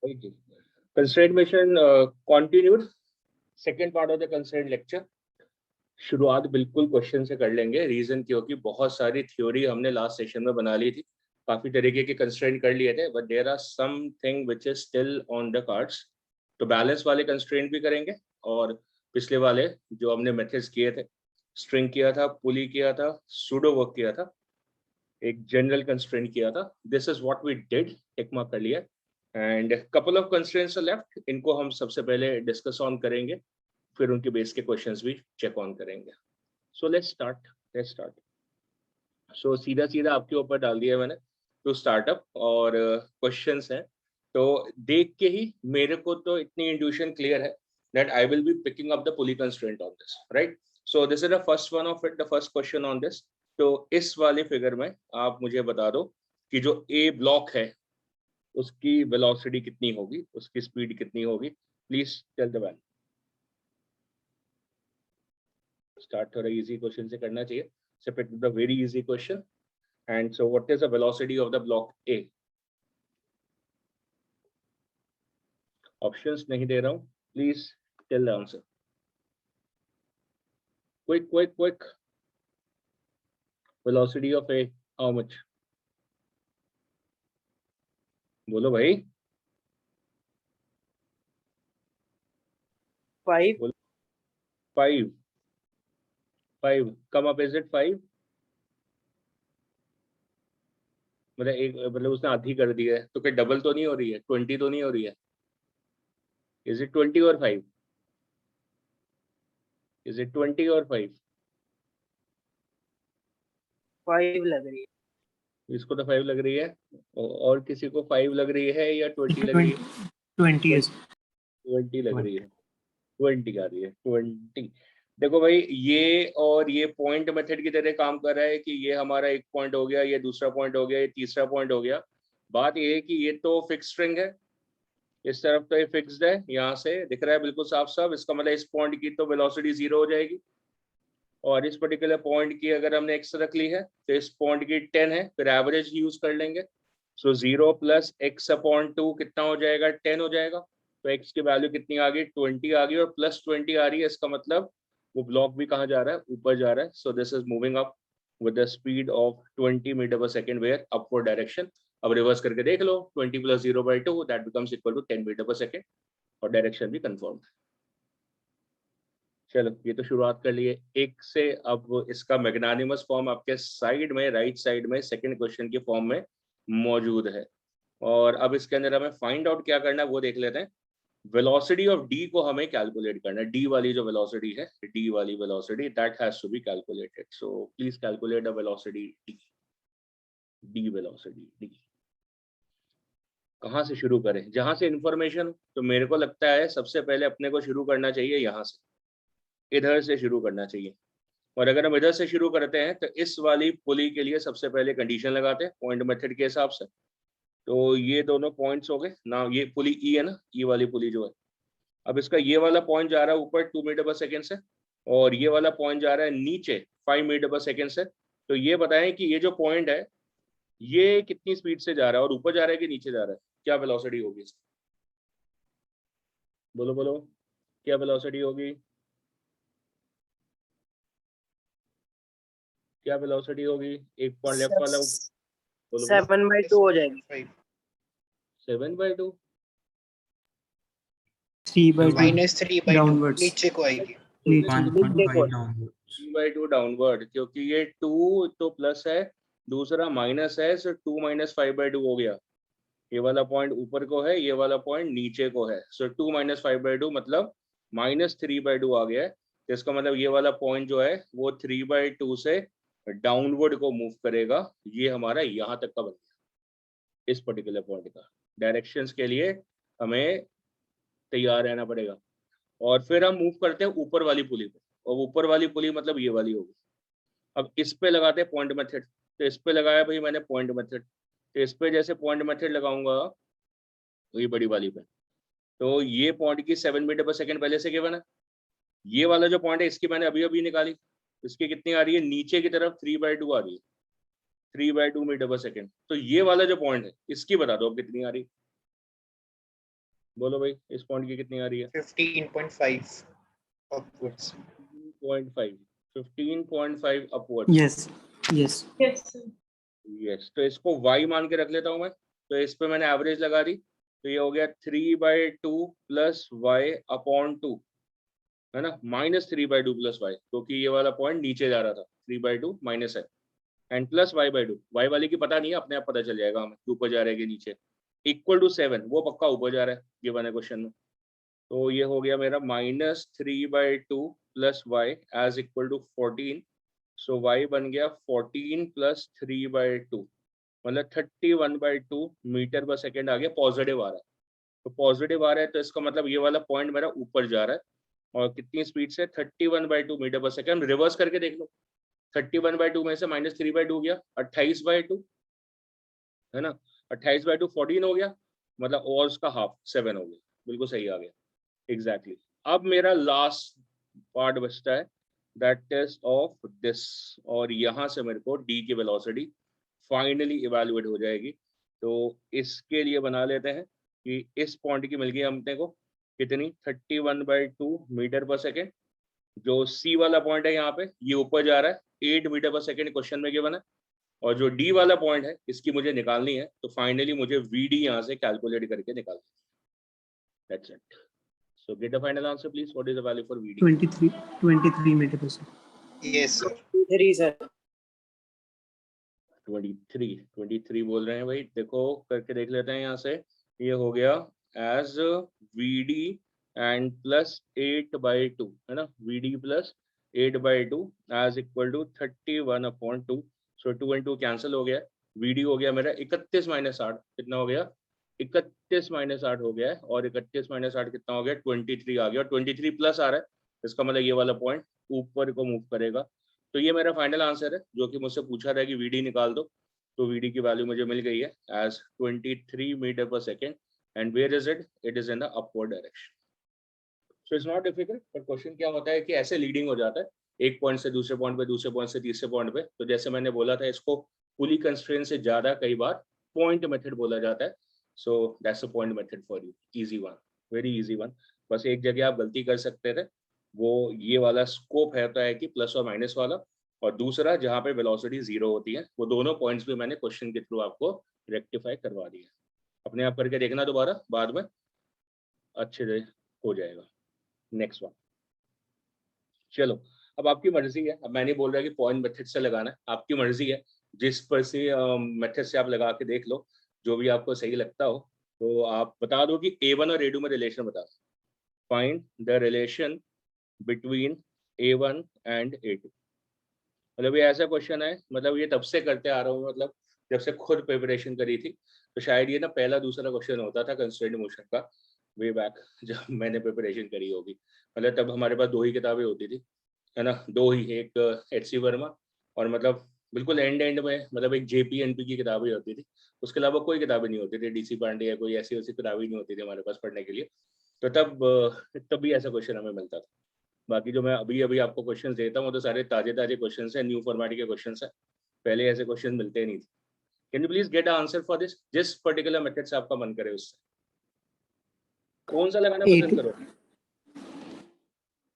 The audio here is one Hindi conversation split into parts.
Constraint mission continued, second part of the constraint lecture. शुरुआत बिल्कुल क्वेश्चन से कर लेंगे, रीजन क्योंकि बहुत सारी थ्योरी हमने लास्ट सेशन में बना ली थी, काफी तरीके के कंस्ट्रेंट कर लिए थे, but there are something which is still on the cards. तो बैलेंस वाले कंस्ट्रेंट भी करेंगे, और पिछले वाले जो हमने मेथड्स किए थे, स्ट्रिंग किया था, पुली किया था, सूडो वर्क किया था, एक जनरल कंस्ट्रेंट किया था, this is what we did, tick mark कर लिया। And couple of constraints are left, इनको हम सबसे पहले डिस्कस ऑन करेंगे, फिर उनके बेस के क्वेश्चंस भी चेक ऑन करेंगे। So let's start. सो सीधा सीधा आपके ऊपर डाल दिया मैंने टू स्टार्टअप, और क्वेश्चंस हैं तो देख के ही मेरे को तो इतनी इंट्यूशन क्लियर है that I will be picking up the pulley constraint on this, right? So this is the first one of it, the first question on this. तो इस वाले फिगर में आप मुझे बता दो कि जो A ब्लॉक है उसकी वेलोसिटी कितनी होगी, उसकी स्पीड कितनी होगी, please tell the value. Start थोड़ा इजी क्वेश्चन से करना चाहिए, so pick the very easy question. And so what is the velocity of the block A? Options नहीं दे रहा हूँ, please tell the answer. Quick. Velocity of A, how much? बोलो भाई। 5. 5. Come up, is it 5? मतलब एक, मतलब उसने आधी कर दी है, तो क्या डबल तो नहीं हो रही है, 20 तो नहीं हो रही है? इज इट 20 और 5? इज इट 20 और 5? 5 लग रही है। इसको तो 5 लग रही है, और किसी को 5 लग रही है या 20 लग रही है? 20 लग रही है, 20 आ रही है, 20। देखो भाई, ये और ये पॉइंट मेथड की तरह काम कर रहा है कि ये हमारा एक पॉइंट हो गया, ये दूसरा पॉइंट हो गया, ये तीसरा पॉइंट हो गया। बात ये है कि ये तो फिक्स स्ट्रिंग है, इस तरफ तो ये फिक्स्ड है, यहाँ से दिख रहा है बिल्कुल साफ साफ, इसका मतलब इस पॉइंट की तो वेलोसिटी 0 हो जाएगी, और इस पर्टिकुलर पॉइंट की अगर हमने x रख ली है तो इस पॉइंट की 10 है, फिर एवरेज यूज कर लेंगे। सो 0 + x/2 कितना हो जाएगा? 10 हो जाएगा। तो x की वैल्यू कितनी आ गई? 20 आ गई, और +20 आ रही है, इसका मतलब वो ब्लॉक भी कहाँ जा रहा है? ऊपर जा रहा है। So this is moving up with the speed of 20 meter per second where upward direction. अब रिवर्स करके देख लो, 20 + 0/2 that becomes equal to 10 meter per second, और डायरेक्शन भी कंफर्म। चलो, ये तो शुरुआत कर लिए एक से। अब इसका मैग्नानिमस फॉर्म आपके साइड में, राइट साइड में सेकंड क्वेश्चन के फॉर्म में मौजूद है, और अब इसके अंदर हमें फाइंड आउट क्या करना है वो देख लेते हैं। वेलोसिटी ऑफ डी को हमें कैलकुलेट करना है, डी वाली जो वेलोसिटी है, डी वाली velocity that has to be calculated. So please calculate the velocity D. D velocity D कहाँ से शुरू करें? जहां से इंफॉर्मेशन, तो मेरे को लगता है सबसे पहले अपने को शुरू करना चाहिए यहाँ से, इधर से शुरू करना चाहिए। और अगर हम इधर से शुरू करते हैं तो इस वाली पुली के लिए सबसे पहले कंडीशन लगाते हैं पॉइंट मेथड के हिसाब से। तो ये दोनों पॉइंट्स हो गए ना, ये पुली ई है ना, ई वाली पुली जो है। अब इसका ये वाला पॉइंट जा रहा है ऊपर 2 मीटर पर सेकेंड से, और ये वाला पॉइंट जा रहा है नीचे 5 मीटर पर सेकेंड से। तो ये बताएं कि ये जो पॉइंट है ये कितनी स्पीड से जा रहा है, और ऊपर जा रहा है कि नीचे जा रहा है? क्या वेलोसिटी होगी इसकी? बोलो बोलो, क्या वेलोसिटी होगी? क्या वेलोसिटी होगी? एक पॉइंट लेफ्ट वाला, बोलो 7/2 हो जाएगी। 7/2? 3/2 -3/2 डाउनवर्ड्स, नीचे को आएगी। 1.5 डाउनवर्ड्स। 3/2 डाउनवर्ड, क्योंकि ये 2 तो प्लस है, दूसरा माइनस है, सो 2 - 5/2 हो गया। ये वाला पॉइंट ऊपर को है, ये वाला पॉइंट नीचे को है, सो 2 - 5/2 मतलब -3/2 आ गया है। तो इसका मतलब ये वाला पॉइंट जो है वो 3/2 से डाउनवर्ड को मूव करेगा। ये हमारा यहाँ तक का बन गया, इस पर्टिकुलर पॉइंट का। डायरेक्शंस के लिए हमें तैयार रहना पड़ेगा, और फिर हम मूव करते हैं ऊपर वाली पुली पे, और ऊपर वाली पुली मतलब ये वाली होगी। अब इस पे लगाते हैं पॉइंट मेथड, तो इस पे लगाया भाई मैंने पॉइंट मेथड, तो इस पे जैसे पॉइंट मेथड लगाऊंगा वही बड़ी वाली पे, तो ये पॉइंट की 7 मीटर पर सेकेंड पहले से गिवन है। ये वाला जो पॉइंट है इसकी मैंने अभी अभी निकाली, इसकी कितनी आ रही है? नीचे की तरफ 3/2 आ रही है, 3/2 मीटर पर सेकेंड। तो ये वाला जो पॉइंट है इसकी बता दो अब कितनी आ रही है? बोलो भाई इस पॉइंट की कितनी आ रही है? 15.5 upwards. 15.5 15.5 upward. Yes. Yes. Yes, तो इसको y मान के रख लेता हूँ मैं। तो इस पे मैंने एवरेज लगा दी, तो ये हो गया 3/2 प्लस वाई अपॉन 2, है ना, -3/2 प्लस वाई, क्योंकि ये वाला पॉइंट नीचे जा रहा था, 3/2 माइनस है, एंड प्लस y/2। वाई वाले की पता नहीं है, अपने आप पता चल जाएगा हमें ऊपर जा रहा है कि नीचे। इक्वल टू 7, वो पक्का ऊपर जा रहा है ये वाला क्वेश्चन में। तो ये हो गया मेरा -3/2 plus Y as equal to 14। So y बन गया 14 प्लस 3/2, मतलब 31/2 मीटर पर सेकेंड आ गया, पॉजिटिव आ रहा है। तो पॉजिटिव आ रहा है तो इसका मतलब ये वाला पॉइंट मेरा ऊपर जा रहा है, और कितनी स्पीड से? 31/2 मीटर पर सेकेंड। रिवर्स करके देख लो, 31/2 में से -3/2 गया 28/2, है ना, 28/2 14 हो गया, मतलब और उसका हाफ 7 हो गया। बिल्कुल सही आ गया, एग्जैक्टली। अब मेरा लास्ट पार्ट बचता है, दैट इज ऑफ दिस, और यहाँ से मेरे को डी की वेलोसिटी फाइनली इवैल्यूएट हो जाएगी। तो इसके लिए बना लेते हैं कि इस पॉइंट की मिल गई हमने को कितनी? 31/2 मीटर पर सेकेंड। जो सी वाला पॉइंट है यहाँ पे, ये ऊपर जा रहा है 8 मीटर पर सेकेंड क्वेश्चन में गिवन है, और जो डी वाला पॉइंट है इसकी मुझे निकालनी है। तो फाइनली मुझे वी डी यहाँ से कैलकुलेट करके निकालना है। That's it. So get the final answer, please. What is the value for VD? 23 meter per second. Yes, sir. 3 sir. 23 बोल रहे हैं भाई, देखो करके देख लेते हैं यहाँ से। ये हो गया एज VD एंड प्लस 8/2, है ना, VD plus 8/2 as equal to 31/2। So 2 and 2 cancel हो गया। VD हो गया मेरा 31 - 8, कितना हो गया? 31 - 8 हो गया है, और 31 - 8 कितना हो गया? 23 आ गया, और 23 प्लस आ रहा है, इसका मतलब ये वाला पॉइंट ऊपर को मूव करेगा। तो ये मेरा फाइनल आंसर है, जो कि मुझसे पूछा रहा है कि VD निकाल दो। तो VD की वैल्यू मुझे मिल गई है as 23 meter per second, and where is it? It is in the upward direction. So it's not difficult, पर क्वेश्चन क्या होता है कि ऐसे लीडिंग हो जाता है, एक पॉइंट से दूसरे पॉइंट पे, दूसरे पॉइंट से तीसरे पॉइंट पे। तो जैसे मैंने बोला था, इसको पुली कंस्ट्रेंट से ज्यादा कई बार पॉइंट मेथड बोला जाता है। So that's a point method for you, easy one, very easy one. बस एक जगह आप गलती कर सकते थे, वो ये वाला स्कोप है, तो है कि प्लस और माइनस वाला, और दूसरा जहाँ पे वेलोसिटी 0 होती है। वो दोनों पॉइंट्स भी मैंने क्वेश्चन के थ्रू आपको रेक्टिफाई करवा दिया। अपने आप करके देखना दोबारा, बाद में अच्छे से हो जाएगा। नेक्स्ट वन, चलो अब आपकी मर्जी है। अब मैं नहीं बोल रहा कि पॉइंट मेथड से लगाना है, आपकी मर्जी है, जिस पर से मेथड से आप लगा के देख लो, जो भी आपको सही लगता हो। तो आप बता दो कि A1 और A2 में रिलेशन बता दो। Find the relation between A1 and A2। मतलब ये ऐसा क्वेश्चन है, मतलब ये तब से करते आ रहा हूँ, मतलब जब से खुद प्रिपरेशन करी थी। तो शायद ये ना पहला दूसरा क्वेश्चन होता था कंस्ट्रेंट मोशन का, वे बैक जब मैंने प्रिपरेशन करी होगी। मतलब तब हमारे पास 2 ही किताबें होती थी, है ना, 2 ही, एक HC वर्मा, और मतलब बिल्कुल एंड में मतलब एक JPNP की किताबें होती थी। उसके अलावा कोई किताबें नहीं होती थी, DC पांडे या कोई ऐसी किताबें नहीं होती थी हमारे पास पढ़ने के लिए। तो तब भी ऐसा क्वेश्चन हमें मिलता था। बाकी जो मैं अभी अभी आपको क्वेश्चन देता हूँ, तो सारे ताजे क्वेश्चन है, न्यू फॉर्मेट के क्वेश्चन है। पहले ऐसे क्वेश्चन मिलते ही नहीं थे। Can you please get answer for this, जिस पर्टिकुलर मेथड से आपका मन करे उससे कौन सा लगाना पसंद करो?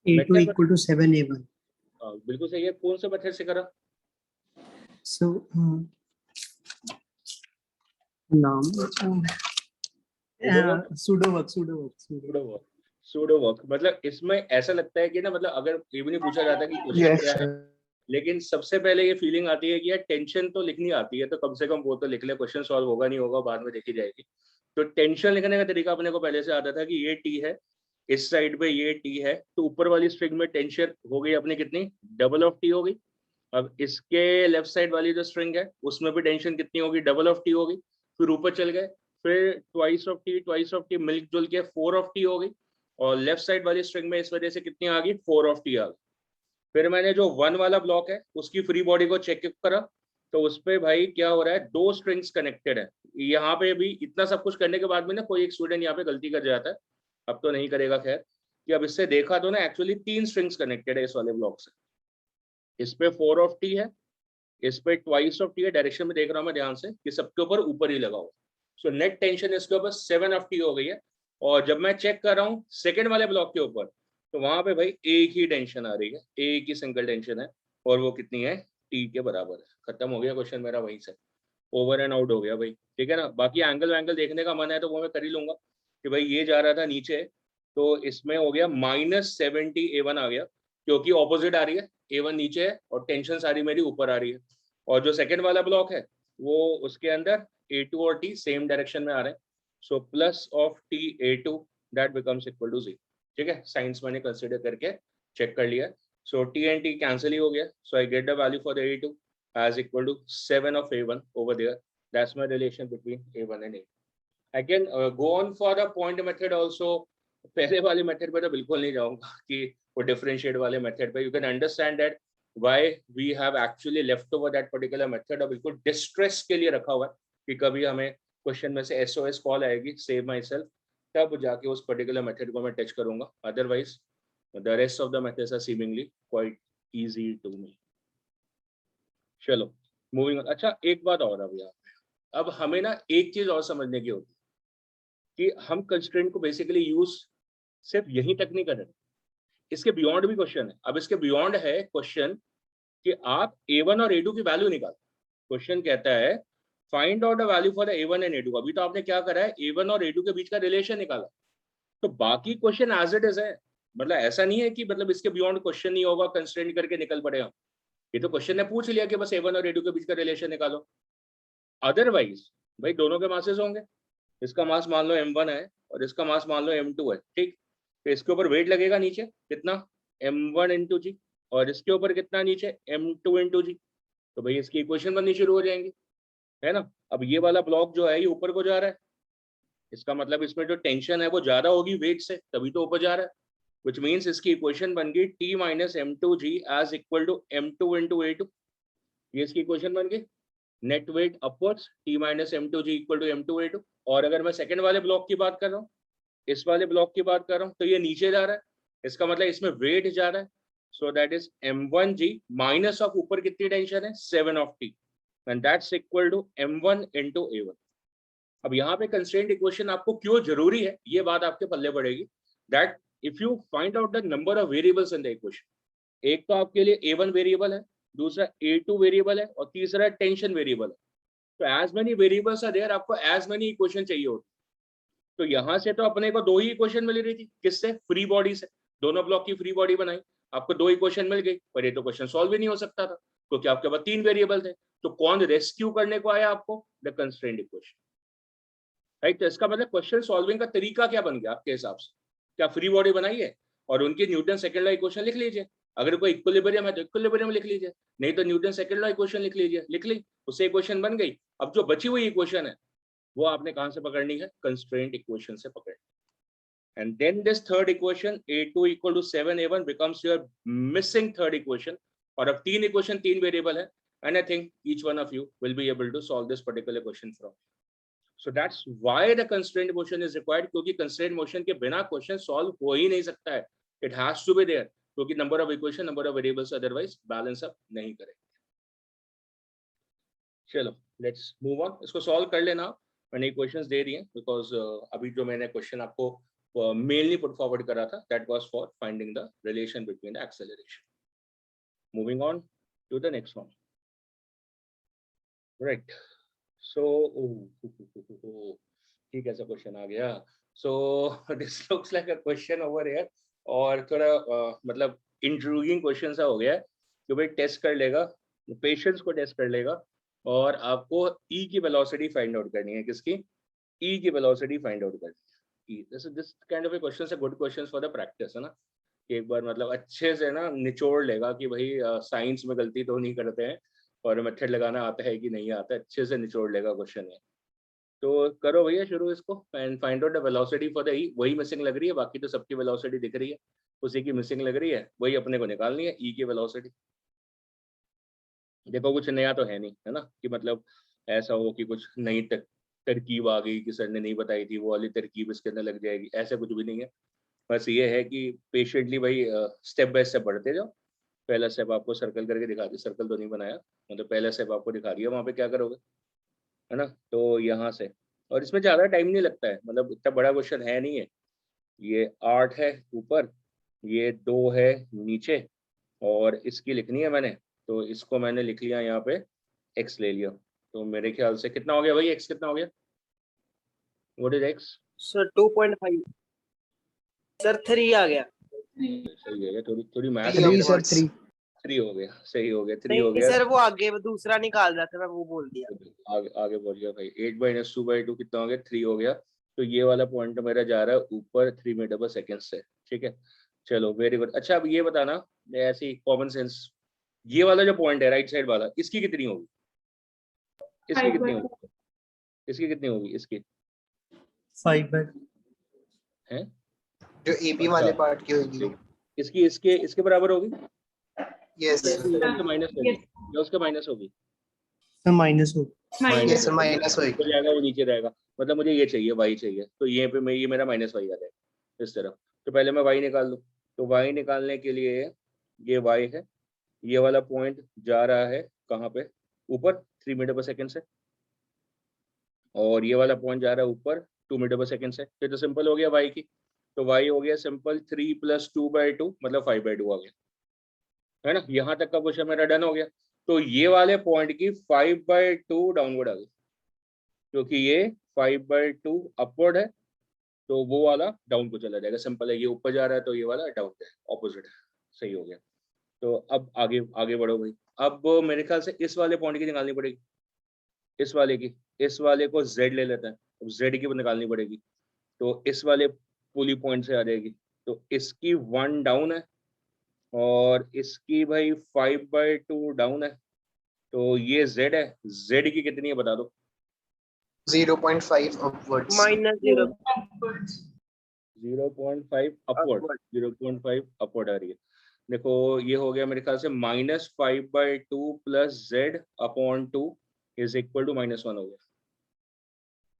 A2 equal to 7A1. बिल्कुल सही है। कौन सा मेथड से करा? So, नाम सूडो वर्क। मतलब इसमें ऐसा लगता है कि ना, मतलब अगर ये भी नहीं पूछा जाता कि क्वेश्चन Yes, क्या है, sir. लेकिन सबसे पहले ये फीलिंग आती है कि यार टेंशन तो लिखनी आती है, तो कम से कम वो तो लिख ले, क्वेश्चन सॉल्व होगा नहीं होगा बाद में देखी जाएगी। तो टेंशन लिखने का तरीका अपने को पहले से आता था कि ये टी है, इस साइड पे ये टी है, तो ऊपर वाली स्ट्रिंग में टेंशन हो गई अपनी कितनी? डबल ऑफ टी हो गई। अब इसके लेफ्ट साइड वाली जो स्ट्रिंग है उसमें भी टेंशन कितनी होगी? डबल ऑफ टी होगी। फिर ऊपर चल गए, फिर ट्वाइस ऑफ टी मिल जुल के 4 ऑफ टी हो गई, और लेफ्ट साइड वाली स्ट्रिंग में इस वजह से कितनी आ गई? 4 ऑफ टी आ गई। फिर मैंने जो 1 वाला ब्लॉक है उसकी फ्री बॉडी को चेक करा, तो उस पे भाई क्या हो रहा है? 2 स्ट्रिंग्स कनेक्टेड है। यहाँ पे भी इतना सब कुछ करने के बाद में ना कोई एक स्टूडेंट यहाँ पे गलती कर जाता है, अब तो नहीं करेगा खैर, कि अब इससे देखा तो ना एक्चुअली 3 स्ट्रिंग्स कनेक्टेड है इस वाले ब्लॉक से। इस पे 4 ऑफ टी है, इस पे ट्वाइस ऑफ टी है, डायरेक्शन में देख रहा हूँ मैं ध्यान से कि सबके ऊपर ऊपर ही लगा हुआ। सो नेट टेंशन इसके ऊपर 7 ऑफ टी हो गई है। और जब मैं चेक कर रहा हूँ सेकंड वाले ब्लॉक के ऊपर, तो वहां पे भाई एक ही टेंशन आ रही है, एक ही सिंगल टेंशन है, और वो कितनी है, टी के बराबर है। खत्म हो गया क्वेश्चन मेरा वहीं से, ओवर एंड आउट हो गया भाई, ठीक है ना। बाकी एंगल वैंगल देखने का मन है तो वो मैं कर ही लूंगा कि भाई ये जा रहा था नीचे, तो इसमें हो गया -70 A1 आ गया, क्योंकि ऑपोजिट आ रही है, A1 नीचे है और टेंशन सारी मेरी ऊपर आ रही है। और जो सेकंड वाला ब्लॉक है वो उसके अंदर A2 और T सेम डायरेक्शन में आ रहे हैं, so plus of T A2 that becomes equal to 0। ठीक है, साइंस मैंने कंसिडर करके चेक कर लिया, so T and T cancel ही हो गया, so I get the value for A2 as equal to 7 of A1 over there. That's my relation between A1 and A2. I can go on for the point method also. पहले वाले मेथड पे तो बिल्कुल नहीं जाऊंगा कि वो डिफरेंशिएट वाले मेथड पे। You can understand that why we have actually left over that particular method, और बिल्कुल डिस्ट्रेस के लिए रखा हुआ है कि कभी हमें क्वेश्चन में से SOS कॉल आएगी, सेव माई सेल्फ, तब जाके उस पर्टिकुलर मेथड को मैं टच करूंगा। Otherwise the rest of the methods are seemingly quite easy to me. चलो मूविंग ऑन। अच्छा एक बात और, अब हमें ना एक चीज और समझने की होती है कि हम कंस्ट्रेंट को बेसिकली यूज सिर्फ यहीं तक नहीं कर रहे, इसके बियॉन्ड भी क्वेश्चन है। अब इसके बियॉन्ड है क्वेश्चन कि आप A1 और A2 की वैल्यू निकालो। क्वेश्चन कहता है find out the value for the A1 and A2। अभी तो आपने क्या करा है, A1 और A2 के बीच का रिलेशन निकाला, तो बाकी क्वेश्चन एज इट इज है। मतलब ऐसा नहीं है कि मतलब इसके बियॉन्ड क्वेश्चन नहीं होगा, कंस्ट्रेंट करके निकल पड़े हम। ये तो क्वेश्चन ने पूछ लिया कि बस A1 और A2 के बीच का रिलेशन निकालो। अदरवाइज भाई दोनों के मासेस होंगे, इसका मास मान लो M1 है और इसका मास मान लो M2 है, ठीक। तो इसके ऊपर वेट लगेगा नीचे कितना, M1 इंटू जी, और इसके ऊपर कितना नीचे, M2 इंटू जी। तो भाई इसकी इक्वेशन बननी शुरू हो जाएंगी, है ना। अब ये वाला ब्लॉक जो है ये ऊपर को जा रहा है, इसका मतलब इसमें जो टेंशन है वो ज्यादा होगी वेट से, तभी तो ऊपर जा रहा है। विच मीन्स इसकी इक्वेशन बन गई T minus M2G as equal to M2 into A2। ये इसकी इक्वेशन बन गई, net weight upwards T minus M2G equal to M2 A2। और अगर मैं सेकंड वाले ब्लॉक की बात कर रहा हूँ, इस वाले ब्लॉक की बात कर रहा हूँ, तो ये नीचे जा रहा है, इसका मतलब इसमें वेट जा रहा है, so that is M1G minus of ऊपर कितनी टेंशन है, 7 of T, and that's equal to M1 into A1। अब यहाँ पे कंस्ट्रेंट इक्वेशन आपको क्यों जरूरी है, ये बात आपके पल्ले पड़ेगी, that if you find out the number of variables in the equation, एक तो आपके लिए A1 वेरिएबल है, दूसरा A2 वेरिएबल है, और तीसरा टेंशन वेरिएबल है। तो as many variables are there, आपको एज मेनी इक्वेशन चाहिए होती। तो यहाँ से तो अपने को 2 ही इक्वेशन मिल रही थी, किससे, फ्री बॉडी से। दोनों ब्लॉक की फ्री बॉडी बनाई, आपको 2 इक्वेशन मिल गई, पर ये तो क्वेश्चन सॉल्व ही नहीं हो सकता था क्योंकि आपके पास 3 वेरिएबल थे। तो कौन रेस्क्यू करने को आया आपको, द कंस्ट्रेंट इक्वेशन, राइट। तो इसका मतलब क्वेश्चन सॉल्विंग का तरीका क्या बन गया आपके हिसाब से, क्या फ्री बॉडी बनाइए और उनकी न्यूटन सेकंड लॉ इक्वेशन लिख लीजिए। अगर कोई इक्विलिब्रियम है तो इक्विलिब्रियम लिख लीजिए, नहीं तो न्यूटन सेकंड लॉ इक्वेशन लिख लीजिए, लिख ली, उससे इक्वेशन बन गई। अब जो बची हुई इक्वेशन है वो आपने कहां से पकड़नी है, कंस्ट्रेंट इक्वेशन से पकड़नी। And then this third equation A2 equal to 7A1 becomes your missing third equation. और अब 3 इक्वेशन 3 वेरिएबल है, and I think each one of you will be able to solve this particular question from. So that's why the constraint motion is required, क्योंकि constraint motion के बिना क्वेश्चन सॉल्व हो ही नहीं सकता है। It has to be there, क्योंकि number of equation, number of variables otherwise balance up नहीं करेंगे। चलो लेट्स मूव ऑन, इसको सॉल्व कर लेना। मैंने इक्वेशंस दे दी हैं बिकॉज अभी जो मैंने क्वेश्चन आपको मेनली पुट फॉरवर्ड करा था, that was for finding the relation between the acceleration. Moving on to the next one, right. So ठीक है, ऐसा क्वेश्चन आ गया। So this looks like a question over here, और थोड़ा मतलब इंट्रूगिंग क्वेश्चन सा हो गया है कि भाई टेस्ट कर लेगा, पेशेंस को टेस्ट कर लेगा, और आपको ई की वेलोसिटी फाइंड आउट करनी है। किसकी, ई की वेलोसिटी फाइंड आउट करनी है। This kind of a question है, good question for the practice, है ना। कि एक बार मतलब अच्छे से ना निचोड़ लेगा कि भाई साइंस में गलती तो नहीं करते हैं, और मेथड लगाना आता है कि नहीं आता है, अच्छे से निचोड़ लेगा क्वेश्चन में। तो करो भैया शुरू इसको, and find out the velocity for the E. वही मिसिंग लग रही है, बाकी तो सबकी वेलोसिटी दिख रही है, उसी की मिसिंग लग रही है, वही अपने को निकालनी है, ई की वेलोसिटी। देखो कुछ नया तो है नहीं, है ना, कि मतलब ऐसा हो कि कुछ नई तरकीब आ गई कि सर ने नहीं बताई थी, वो वाली तरकीब इसके अंदर लग जाएगी, ऐसा कुछ भी नहीं है। बस ये है कि पेशेंटली भाई स्टेप बाय स्टेप बढ़ते जाओ। पहला स्टेप आपको सर्कल करके दिखा दिया, सर्कल तो नहीं बनाया, मतलब पहला स्टेप आपको दिखा दिया, वहाँ पे क्या करोगे, है ना। तो यहाँ से और इसमें ज्यादा टाइम नहीं लगता है, मतलब इतना बड़ा क्वेश्चन है नहीं है। ये 8 है ऊपर, ये 2 है नीचे, और इसकी लिखनी है मैंने, तो इसको मैंने लिख लिया यहाँ पे, x ले लिया। तो मेरे ख्याल से कितना हो गया भाई, x कितना हो गया, what is x? Sir 2.5 sir 3 आ गया। सही है, थोड़ी थोड़ी math Three three sir upwards. 3 3 हो गया, सही हो गया, 3 नहीं हो गया। सर वो आगे दूसरा निकाल रहा था, मैं वो बोल दिया। आगे आगे बढ़ गया भाई। 8/2/2 कितना हो गया, 3 हो गया। तो ये वाला पॉइंट मेरा जा रहा है ऊपर 3 मीटर पर सेकेंड से, ठीक है। चलो वेरी गुड। अच्छा अब ये बताना, ऐसे ही कॉमन सेंस, ये वाला जो पॉइंट है राइट साइड वाला, इसकी कितनी होगी, इसकी कितनी होगी, इसकी कितनी होगी, इसकी 5 बाय है जो AB वाले पार्ट की होगी। इसकी इसके इसके बराबर होगी, यस उसके माइनस होगी, या उसके माइनस होगी, सर माइनस हो यस माइनस होगी। ऊपर जाएगा वो नीचे रहेगा, मतलब मुझे ये चाहिए y चाहिए, तो ये पे मैं, ये मेरा माइनस y आ जाएगा इस तरफ। तो पहले मैं y निकाल लूँ, तो y निकालने के लिए ये y है, ये वाला पॉइंट जा रहा है कहाँ पे, ऊपर 3 मीटर पर सेकेंड से, और ये वाला पॉइंट जा रहा है ऊपर 2 मीटर पर सेकेंड से। तो सिंपल हो गया y की, तो y हो गया सिंपल 3 + 2/2 मतलब 5/2 आ गया, है ना। यहाँ तक का क्वेश्चन मेरा डन हो गया। तो ये वाले पॉइंट की 5/2 डाउनवर्ड आ गई, क्योंकि ये 5/2 अपवर्ड है, तो वो वाला डाउन को चला जाएगा। सिंपल है, ये ऊपर जा रहा है तो ये वाला डाउन है, ऑपोजिट है, सही हो गया। तो अब आगे आगे बढ़ो भाई। अब मेरे ख्याल से इस वाले पॉइंट की निकालनी पड़ेगी, इस वाले की, इस वाले को z ले लेते हैं, अब z की निकालनी पड़ेगी, तो इस वाले पुली पॉइंट से आ जाएगी। तो इसकी 1 डाउन है और इसकी भाई 5/2 डाउन है, तो ये z है, z की कितनी है बता दो। 0.5 upwards. -0 0.5 अपवर्ड, 0.5 अपवर्ड आ रही है। देखो ये हो गया मेरे ख्याल से -5/2 + z/2 इज इक्वल टू -1 हो गया,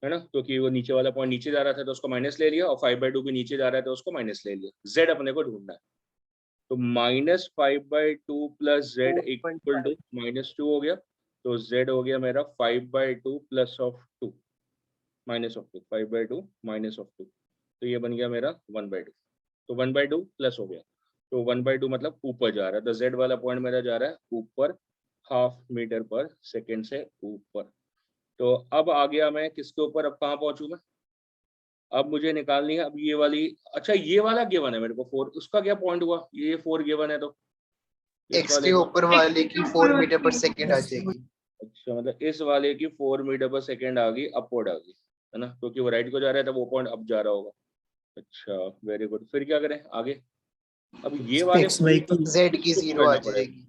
है ना, क्योंकि वो नीचे वाला पॉइंट नीचे जा रहा था तो उसको माइनस ले लिया, और 5/2 भी नीचे जा रहा है तो उसको माइनस ले लिया। z अपने को ढूंढना है, तो -5/2 + z इक्वल टू -2 हो गया, तो z हो गया मेरा 5/2 + 2 -2 5/2 -2, तो ये बन गया मेरा 1/2, तो 1/2 प्लस हो गया, तो 1/2 मतलब ऊपर जा रहा है, तो z वाला पॉइंट मेरा जा रहा है ऊपर 0.5 मीटर पर सेकेंड से ऊपर। तो अब आ गया मैं किसके ऊपर, अब कहाँ पहुंचू मैं, अब मुझे निकालनी है अब ये वाली। अच्छा ये वाला गिवन है मेरे को 4, उसका क्या पॉइंट हुआ, ये 4 गिवन है तो इस X वाले के का- ऊपर वाले की 4 मीटर पर सेकेंड आ जाएगी। अच्छा मतलब इस वाले की 4 मीटर पर सेकेंड आ गई, अपवर्ड आ गई, है ना, क्योंकि वो राइट को जा रहा है तो वो पॉइंट अप जा रहा होगा। अच्छा वेरी गुड, फिर क्या करें आगे। अब ये वाले x पुली y को की Z की इसको 0 आ पकड़ना पड़ेगा, जाएगी।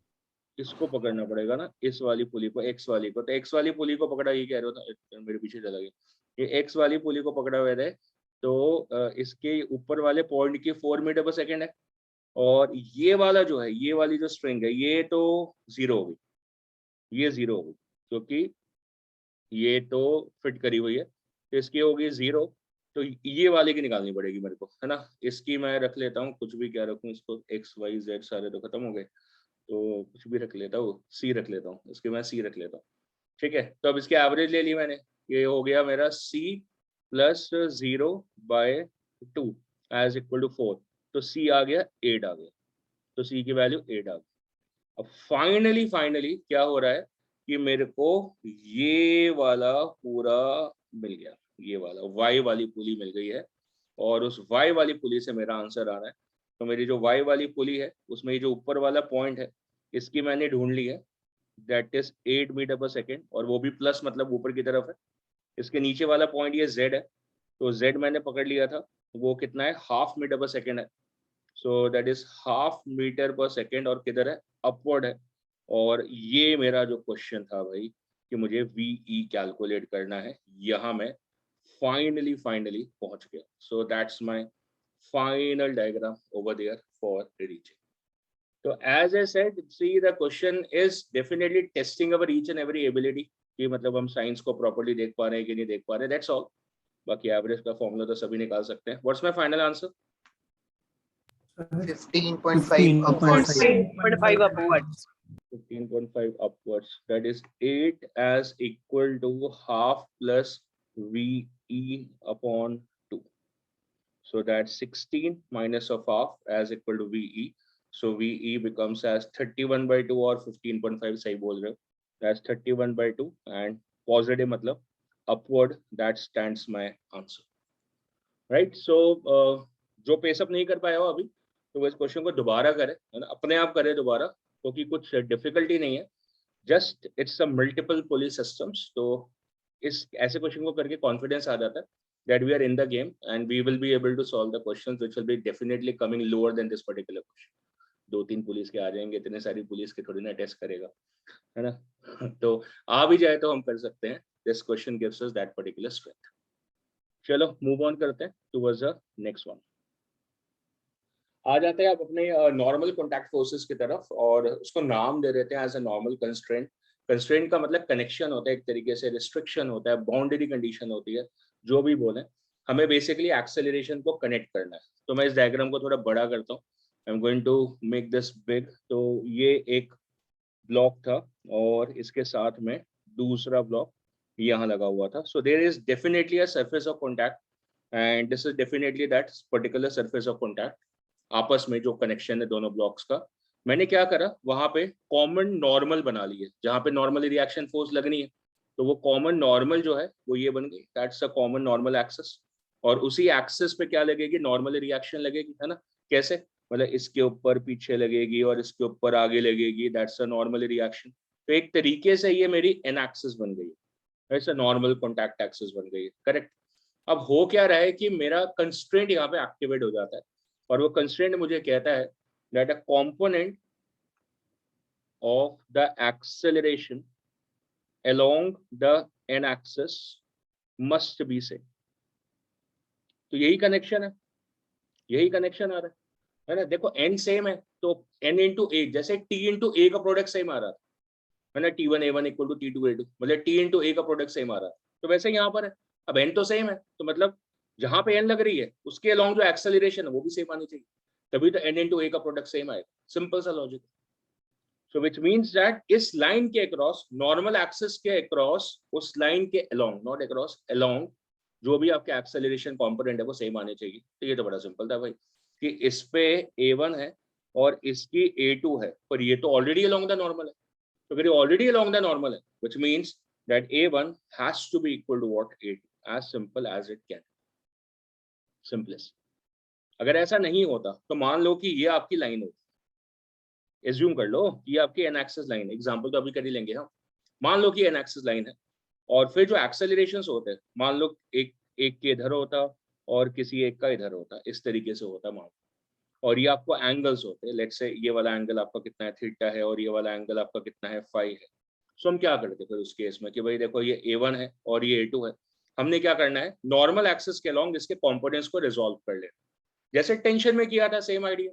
इसको पकड़ना पड़ेगा ना, इस वाली पुली को, एक्स वाली को, तो एक्स वाली पुली को पकड़ा, ये कह रहे हो था, मेरे पीछे चला गया, ये एक्स वाली पुली को पकड़ा हुआ है, तो इसके ऊपर वाले पॉइंट की 4 मीटर पर सेकेंड है, और ये वाला जो है, ये वाली जो स्ट्रिंग है ये तो 0 होगी, ये 0 होगी, क्योंकि ये तो फिट करी हुई है, तो इसकी होगी 0, तो ये वाले की निकालनी पड़ेगी मेरे को, है ना। इसकी मैं रख लेता हूँ, कुछ भी क्या रखूँ इसको, x y z सारे तो खत्म हो गए, तो कुछ भी रख लेता हूँ, c रख लेता हूँ, इसके मैं c रख लेता हूँ, ठीक है। तो अब इसकी एवरेज ले ली मैंने, ये हो गया मेरा c + 0/2 एज इक्वल टू 4, तो c आ गया 8 आ गया, तो c की वैल्यू 8 आ गई। अब फाइनली क्या हो रहा है कि मेरे को ये वाला पूरा मिल गया, ये वाला y वाली पुली मिल गई है, और उस y वाली पुली से मेरा आंसर आ रहा है। तो मेरी जो y वाली पुली है उसमें ये जो ऊपर वाला पॉइंट है इसकी मैंने ढूंढ ली है, that is 8 metre per second, और वो भी प्लस मतलब ऊपर की तरफ है। इसके नीचे वाला पॉइंट ये z है, तो z मैंने पकड़ लिया था, वो कितना है 0.5 मीटर पर सेकेंड है, so that is 0.5 metre per second, और किधर है, अपवर्ड है। और ये मेरा जो क्वेश्चन था भाई कि मुझे VE कैलकुलेट करना है, यहाँ मैं फाइनली पहुंच गया। So that's my final diagram over there for reaching. तो as I said, see the question is definitely testing our each and every ability, कि मतलब हम साइंस को प्रॉपर्ली देख पा रहे हैं कि नहीं देख पा रहे, दैट्स ऑल। बाकी एवरेज का फॉर्मूला तो सभी निकाल सकते हैं। What's my final answer? 15.5 upwards. 15 upwards 15.5 upwards, that is 8 as equal to 0.5 plus VE upon 2. So that's 16 minus of half as equal to VE. So VE becomes as 31 by 2 or 15.5 सही बोल रहे हो. That's 31 by 2 and positive मतलब upward. That stands my answer. Right? So जो पेसअप नहीं कर पाया हो अभी तो वो इस क्वेश्चन को दोबारा करे, है ना, अपने आप करे दोबारा, क्योंकि कुछ डिफिकल्टी नहीं है. Just it's a multiple pulley systems. तो इस ऐसे क्वेश्चन को करके कॉन्फिडेंस आ जाता है that we are in the game and we will be able to solve the questions which will be definitely coming lower than this particular question. 2-3 police के आ जाएंगे, इतने सारी पुलिस के थोड़ी ना टेस्ट करेगा, है ना. तो आ भी जाए तो हम कर सकते हैं. This question gives us that particular strength. चलो मूव ऑन करते हैं टुवर्ड्स द नेक्स्ट वन. आ जाते हैं आप अपने नॉर्मल कॉन्टैक्ट फोर्सेस की तरफ और उसको नाम दे देते हैं as a normal constraint. Constraint का मतलब कनेक्शन होता है, एक तरीके से रिस्ट्रिक्शन होता है, बाउंड्री कंडीशन होती है, जो भी बोले. हमें बेसिकली एक्सेलरेशन को कनेक्ट करना है. तो मैं इस डायग्राम को थोड़ा बड़ा करता हूँ. I am going to make this big. तो ये एक ब्लॉक था और इसके साथ में दूसरा ब्लॉक यहाँ लगा हुआ था. So there is definitely a surface of contact and this is definitely that particular surface of contact. आपस में जो कनेक्शन है दोनों ब्लॉक्स का, मैंने क्या करा, वहां पे कॉमन नॉर्मल बना लिए. जहां पे नॉर्मल रिएक्शन फोर्स लगनी है तो वो कॉमन नॉर्मल जो है वो ये बन गई. That's a common normal axis. और उसी एक्सिस पे क्या लगेगी, नॉर्मल रिएक्शन लगेगी, है ना. कैसे, मतलब इसके ऊपर पीछे लगेगी और इसके ऊपर आगे लगेगी. That's a normal reaction. तो एक तरीके से ये मेरी एन एक्सिस बन गई. That's a normal contact axis बन गई. करेक्ट. अब हो क्या रहा है कि मेरा कंस्ट्रेंट यहाँ पे एक्टिवेट हो जाता है और वो कंस्ट्रेंट मुझे कहता है that a component of the acceleration along the n-axis must be same. तो यही कनेक्शन है, यही कनेक्शन आ रहा है ना. देखो n सेम है तो n इंटू ए, जैसे t इंटू ए का प्रोडक्ट सेम आ रहा है ना, t1 a1 equal to t2 a2, मतलब t इंटू ए का प्रोडक्ट सेम आ रहा है. तो वैसे यहाँ पर है. अब n तो सेम है तो मतलब जहां पे n लग रही है उसके अलॉन्ग जो एक्सेलरेशन है वो भी सेम आनी चाहिए, तभी तो n इंटू ए का प्रोडक्ट सेम आएगा. सिंपल सा logic. So which means that इस लाइन के अक्रॉस, नॉर्मल एक्सिस के अक्रॉस, उस लाइन के अलॉन्ग, नॉट अक्रॉस, अलॉन्ग, जो भी आपके एक्सेलरेशन कंपोनेंट है वो सेम आने चाहिए. तो ये तो बड़ा सिंपल था भाई कि इस पे a1 है और इसकी a2 है, पर ये तो ऑलरेडी अलॉन्ग द नॉर्मल है. तो अगर ये ऑलरेडी अलॉन्ग द नॉर्मल है which means that a1 has to be equal to what, a2. As simple as it can. Simplest. अगर ऐसा नहीं होता तो मान लो कि ये आपकी लाइन होती, एज्यूम कर लो कि ये आपकी एन एक्सिस लाइन है. एग्जांपल तो अभी कर ही लेंगे हम. मान लो कि एन एक्सिस लाइन है और फिर जो एक्सेलरेशंस होते हैं, मान लो एक के इधर होता और किसी एक का इधर होता, इस तरीके से होता मान. और ये आपको एंगल्स होते हैं. लेट्स से ये वाला एंगल आपका कितना है, थीटा है, और ये वाला एंगल आपका कितना है, फाई है. सो हम क्या करते फिर उस केस में कि भाई देखो ये a1 है और ये a2 है. हमने क्या करना है, नॉर्मल एक्सिस के अलॉन्ग इसके कंपोनेंट्स को रिजॉल्व कर लेना, जैसे टेंशन में किया था, सेम आइडिया.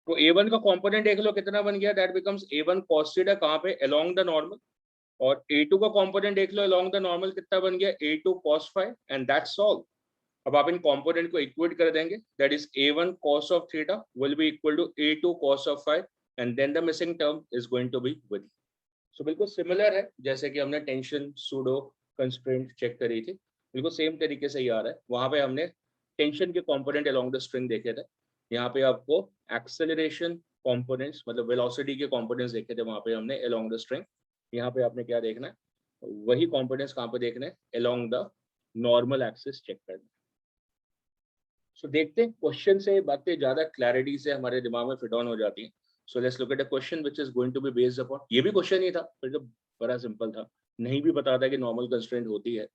तो a1 का कंपोनेंट देख लो कितना बन गया, that becomes a1 cos theta, कहां पे, अलोंग द नॉर्मल. और a2 का कंपोनेंट देख लो अलोंग द नॉर्मल, कितना बन गया, a2 cos phi, and that's all. अब आप इन कंपोनेंट को इक्वेट कर देंगे, that is a1 cos of theta will be equal to a2 cos of phi, and then the missing term is going to be with. सो बिल्कुल सिमिलर है जैसे कि हमने टेंशन सूडो कंस्ट्रेंट चेक करी थी, बिल्कुल सेम तरीके से ही आ रहा है. वहां पे हमने टेंशन के कंपोनेंट अलोंग द स्ट्रिंग देखे थे, यहाँ पे आपको एक्सेलरेशन कंपोनेंट्स मतलब वेलोसिटी के कंपोनेंट्स देखे थे, वहां पे हमने अलोंग द स्ट्रिंग. यहाँ पे आपने क्या देखना है, वही कंपोनेंट्स कहाँ पे देखने हैं, along the normal axis check करना है. सो देखते हैं, क्वेश्चन से बातें ज्यादा क्लैरिटी से हमारे दिमाग में फिट ऑन हो जाती हैं. So let's look at a question which is going to be based upon, ये भी क्वेश्चन ही था फिर तो बड़ा सिंपल था, नहीं भी पता था कि नॉर्मल कंस्ट्रेंट होती है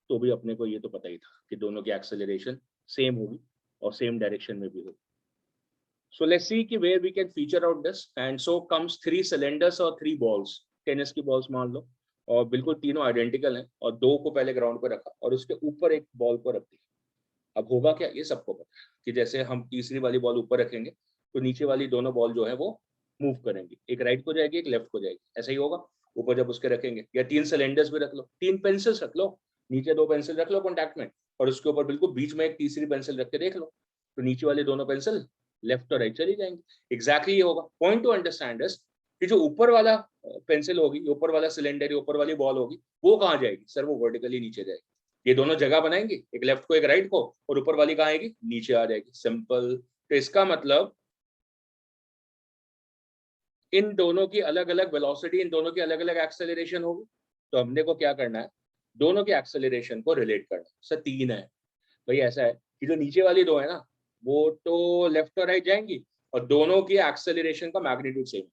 तो भी अपने को ये तो पता ही था कि दोनों की एक्सेलरेशन सेम होगी और सेम डायरेक्शन में भी होगी. So let's see कि where we can feature out this, and so comes 3 cylinders और 3 balls, टेनिस की बॉल्स मान लो, और बिल्कुल तीनों आइडेंटिकल हैं, और 2 को पहले ग्राउंड पर रखा और उसके ऊपर एक बॉल को रख दिया. अब होगा क्या, ये सबको पता है कि जैसे हम तीसरी वाली बॉल ऊपर रखेंगे तो नीचे वाली दोनों बॉल जो है वो मूव करेंगी, एक राइट को जाएगी एक लेफ्ट को जाएगी, ऐसा ही होगा. ऊपर जब उसके रखेंगे, या 3 सिलेंडर्स भी रख लो, 3 पेंसिल्स रख लो, नीचे 2 पेंसिल रख लो कॉन्टैक्ट में, और उसके ऊपर बिल्कुल बीच में एक तीसरी पेंसिल रख के देख लो, तो नीचे वाली दोनों पेंसिल लेफ्ट और राइट चली जाएंगी. एग्जैक्टली ये होगा. पॉइंट टू अंडरस्टैंड इज कि जो ऊपर वाला पेंसिल होगी, ऊपर वाला सिलेंडर, ऊपर वाली बॉल होगी, वो कहाँ जाएगी सर, वो वर्टिकली नीचे जाएगी. ये दोनों जगह बनाएंगे, एक लेफ्ट को एक राइट को, और ऊपर वाली कहाँ आएगी, नीचे आ जाएगी, सिंपल। तो इसका मतलब इन दोनों की अलग अलग वेलोसिटी, इन दोनों की अलग अलग एक्सेलरेशन होगी। तो हमने को क्या करना है, दोनों के एक्सेलरेशन को रिलेट करना। सर 3 है भाई, ऐसा है कि जो नीचे वाली 2 है ना, वो तो लेफ्ट और राइट जाएंगी, और दोनों की एक्सेलरेशन का मैग्नीट्यूड सेम,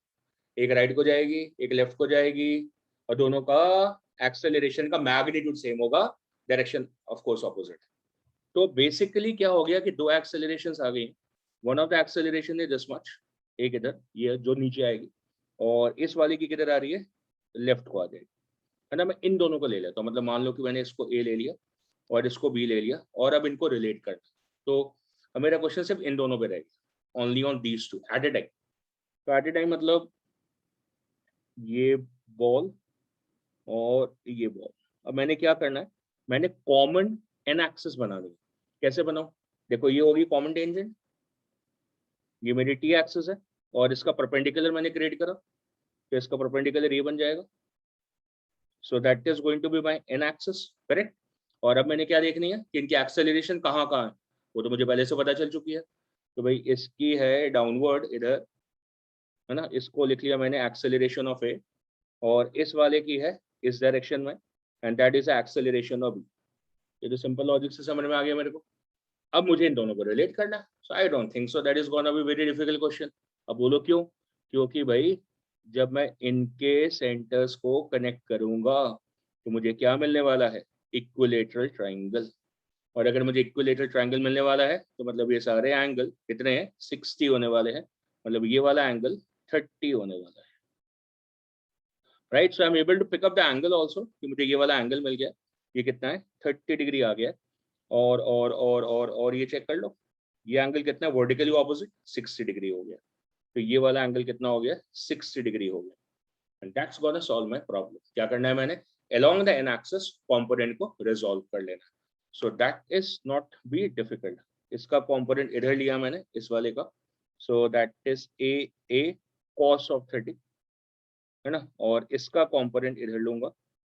एक राइट को जाएगी एक लेफ्ट को जाएगी, और दोनों का एक्सेलरेशन का मैग्नीट्यूड सेम होगा, डायरेक्शन ऑफ कोर्स ऑपोजिट। तो बेसिकली क्या हो गया कि 2 एक्सेलरेशंस आ गई। One of the acceleration is this much, एक इधर ये जो नीचे आएगी, और इस वाले की किधर आ रही है, लेफ्ट को आ जाएगी, है ना। मैं इन दोनों को ले लेता हूँ, मतलब मान लो कि मैंने इसको ए ले लिया और इसको बी ले लिया, और अब इनको रिलेट करना। तो अब मेरा क्वेश्चन सिर्फ इन दोनों पे रहेगा, only on these two at a time. तो एट ए टाइम मतलब ये बॉल और ये बॉल। अब मैंने क्या करना है, मैंने कॉमन एन एक्सिस बनानी है। कैसे बनाऊं, देखो ये होगी कॉमन टेंजेंट, ये मेरी टी एक्सिस है, और इसका परपेंडिकुलर मैंने क्रिएट करा, तो इसका परपेंडिकुलर ये बन जाएगा। So that is going to be my N axis, correct. और अब मैंने क्या देखनी है कि इनकी एक्सेलरेशन कहाँ कहाँ है, वो तो मुझे पहले से पता चल चुकी है। तो भाई इसकी है डाउनवर्ड इधर, है ना, इसको लिख लिया मैंने एक्सेलरेशन ऑफ ए, और इस वाले की है इस डायरेक्शन में, and that is acceleration of B. ये तो सिंपल लॉजिक से समझ में आ गया मेरे को। अब मुझे इन दोनों को रिलेट करना है। So I don't think so that is gonna be very difficult question. अब बोलो क्यों, क्योंकि भाई जब मैं इनके सेंटर्स को कनेक्ट करूंगा तो मुझे क्या मिलने वाला है, इक्विलेटरल ट्राइंगल। और अगर मुझे इक्विलेटरल ट्राइंगल मिलने वाला है तो मतलब ये सारे एंगल कितने हैं, 60 होने वाले हैं, मतलब ये वाला एंगल 30 होने वाला है, right. So I am able to pick up the angle also, कि मुझे ये वाला एंगल मिल गया, ये कितना है 30 डिग्री आ गया। और ये चेक कर लो, ये एंगल कितना है वर्टिकली ऑपोजिट, 60 डिग्री हो गया। तो ये वाला एंगल कितना हो गया, 60 डिग्री हो गया। And that's gonna solve my problem. क्या करना है मैंने, along the n axis component को रिजॉल्व कर लेना। सो that is not be difficult. इसका कंपोनेंट इधर लिया मैंने इस वाले का, सो that is a cos of 30, है ना, और इसका कंपोनेंट इधर लूंगा,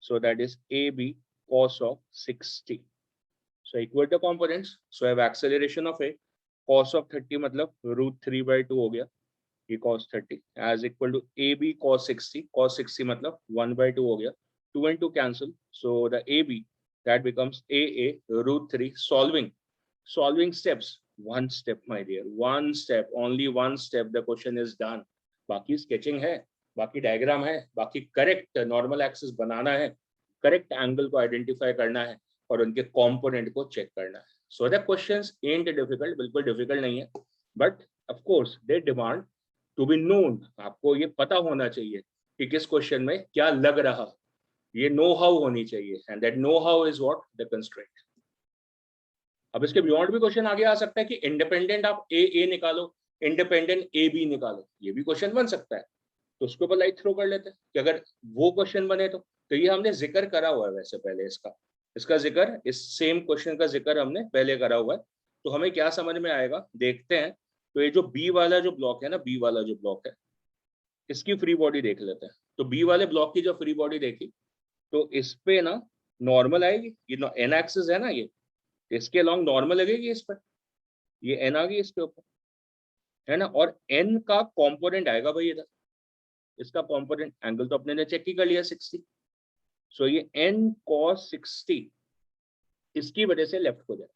सो that is ab cos of 60। So equal the components. So I have acceleration of a cos of 30 मतलब √3/2 हो गया, ये cos 30 as equal to AB cos 60, cos 60 मतलब 1/2 हो गया, 2 and 2 cancel, so the AB that becomes AA √3. Solving steps, one step my dear, one step, only one step, the question is done. बाकी sketching है, बाकी diagram है, बाकी correct normal axis बनाना है, correct angle को identify करना है, और उनके कंपोनेंट को चेक करना है। So the questions ain't difficult, बिल्कुल डिफिकल्ट नहीं है, but of course they demand to be known. आपको ये पता होना चाहिए कि किस क्वेश्चन में क्या लग रहा, ये नो हाउ होनी चाहिए, and that know how is what, the constraint. अब इसके बियॉन्ड भी क्वेश्चन आगे आ सकता है कि इंडिपेंडेंट आप ए निकालो, इंडिपेंडेंट ए बी निकालो, ये भी क्वेश्चन बन सकता है। तो उसके ऊपर लाइट थ्रो कर लेते हैं कि अगर वो क्वेश्चन बने तो ये हमने जिक्र करा हुआ है वैसे पहले, इसका जिक्र, इस सेम क्वेश्चन का जिक्र हमने पहले करा हुआ है। तो हमें क्या समझ में आएगा देखते हैं। तो ये जो बी वाला जो ब्लॉक है ना, बी वाला जो ब्लॉक है, इसकी फ्री बॉडी देख लेते हैं। तो बी वाले ब्लॉक की जो फ्री बॉडी देखी, तो इस पे ना नॉर्मल आएगी, ये एन एक्सिस है ना, ये इसके अलॉन्ग नॉर्मल लगेगी इस पर, ये एन आ गई इसके ऊपर, है ना, और एन का कॉम्पोनेंट आएगा भाई इधर, इसका कॉम्पोनेंट एंगल तो अपने ने चेक ही कर लिया 60। सो ये n cos 60 इसकी वजह से लेफ्ट को जाएगा,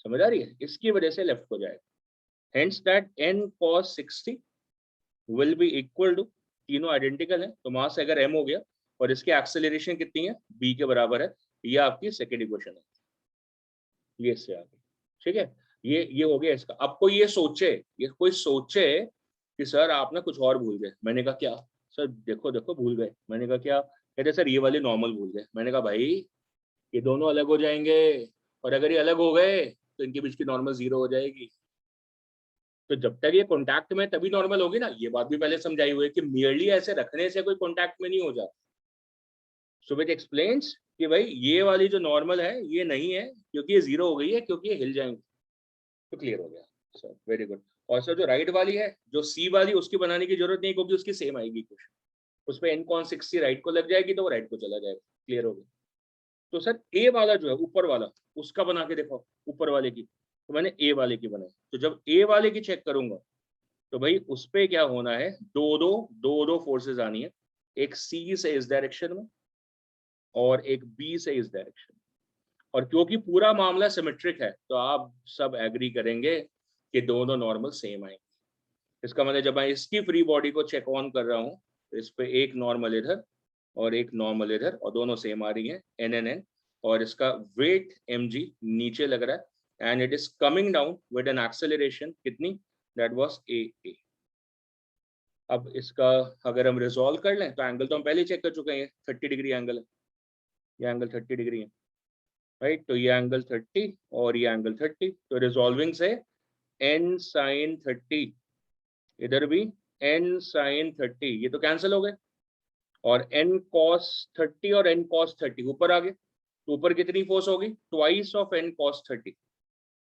समझ आ रही है, इसकी वजह से लेफ्ट को जाएगा। Hence that n cos 60 will be equal to, तीनों आइडेंटिकल है, तो मास अगर m हो गया और इसकी एक्सेलरेशन कितनी है, b के बराबर है, ये आपकी सेकेंड इक्वेशन है, ये इससे आगे, ठीक है। ये हो गया इसका। अब कोई ये सोचे कि सर आप ना कुछ और भूल गए। मैंने कहा क्या सर, देखो भूल गए। मैंने कहा क्या, कहते सर ये वाले नॉर्मल भूल गए। मैंने कहा भाई ये दोनों अलग हो जाएंगे, और अगर ये अलग हो गए तो इनके बीच की नॉर्मल 0 हो जाएगी। तो जब तक ये कॉन्टैक्ट में तभी नॉर्मल होगी ना, ये बात भी पहले समझाई हुई है कि मियरली ऐसे रखने से कोई कॉन्टैक्ट में नहीं हो जाता। सो विच एक्सप्लेन्स कि भाई ये वाली जो नॉर्मल है ये नहीं है, क्योंकि ये 0 हो गई है, क्योंकि ये हिल जाएंगे। तो क्लियर हो गया सर, वेरी गुड। और सर जो राइट वाली है, जो सी वाली, उसकी बनाने की जरूरत नहीं, क्योंकि उसकी सेम आएगी क्वेश्चन, उस पर n cos 60 राइट को लग जाएगी तो वो राइट को चला जाएगा। क्लियर हो गया। तो सर ए वाला जो है ऊपर वाला, उसका बना के देखो, ऊपर वाले की। तो मैंने ए वाले की बनाई। तो जब ए वाले की चेक करूंगा तो भाई उस पे क्या होना है, दो फोर्सेस आनी है, एक सी से इस डायरेक्शन में और एक बी से इस डायरेक्शन। और क्योंकि पूरा मामला सिमेट्रिक है तो आप सब एग्री करेंगे कि दोनों नॉर्मल सेम आएंगे। इसका मतलब जब मैं इसकी फ्री बॉडी को चेक ऑन कर रहा हूँ तो इस पे एक नॉर्मल इधर और एक नॉर्मल इधर, और दोनों सेम आ रही है NNN, और इसका वेट mg नीचे लग रहा है and it is coming down with an acceleration कितनी, दैट वाज a। अब इसका अगर हम रिजॉल्व कर लें तो एंगल तो हम पहले चेक कर चुके हैं, 30 डिग्री एंगल है, ये एंगल 30 डिग्री है, राइट। तो ये एंगल 30 और ये एंगल 30, तो रिजॉल्विंग से n sin 30, इधर भी n sin 30, ये तो कैंसिल हो गए, और n cos 30 और n cos 30 ऊपर आ गए। तो ऊपर कितनी फोर्स होगी, twice of n cos 30,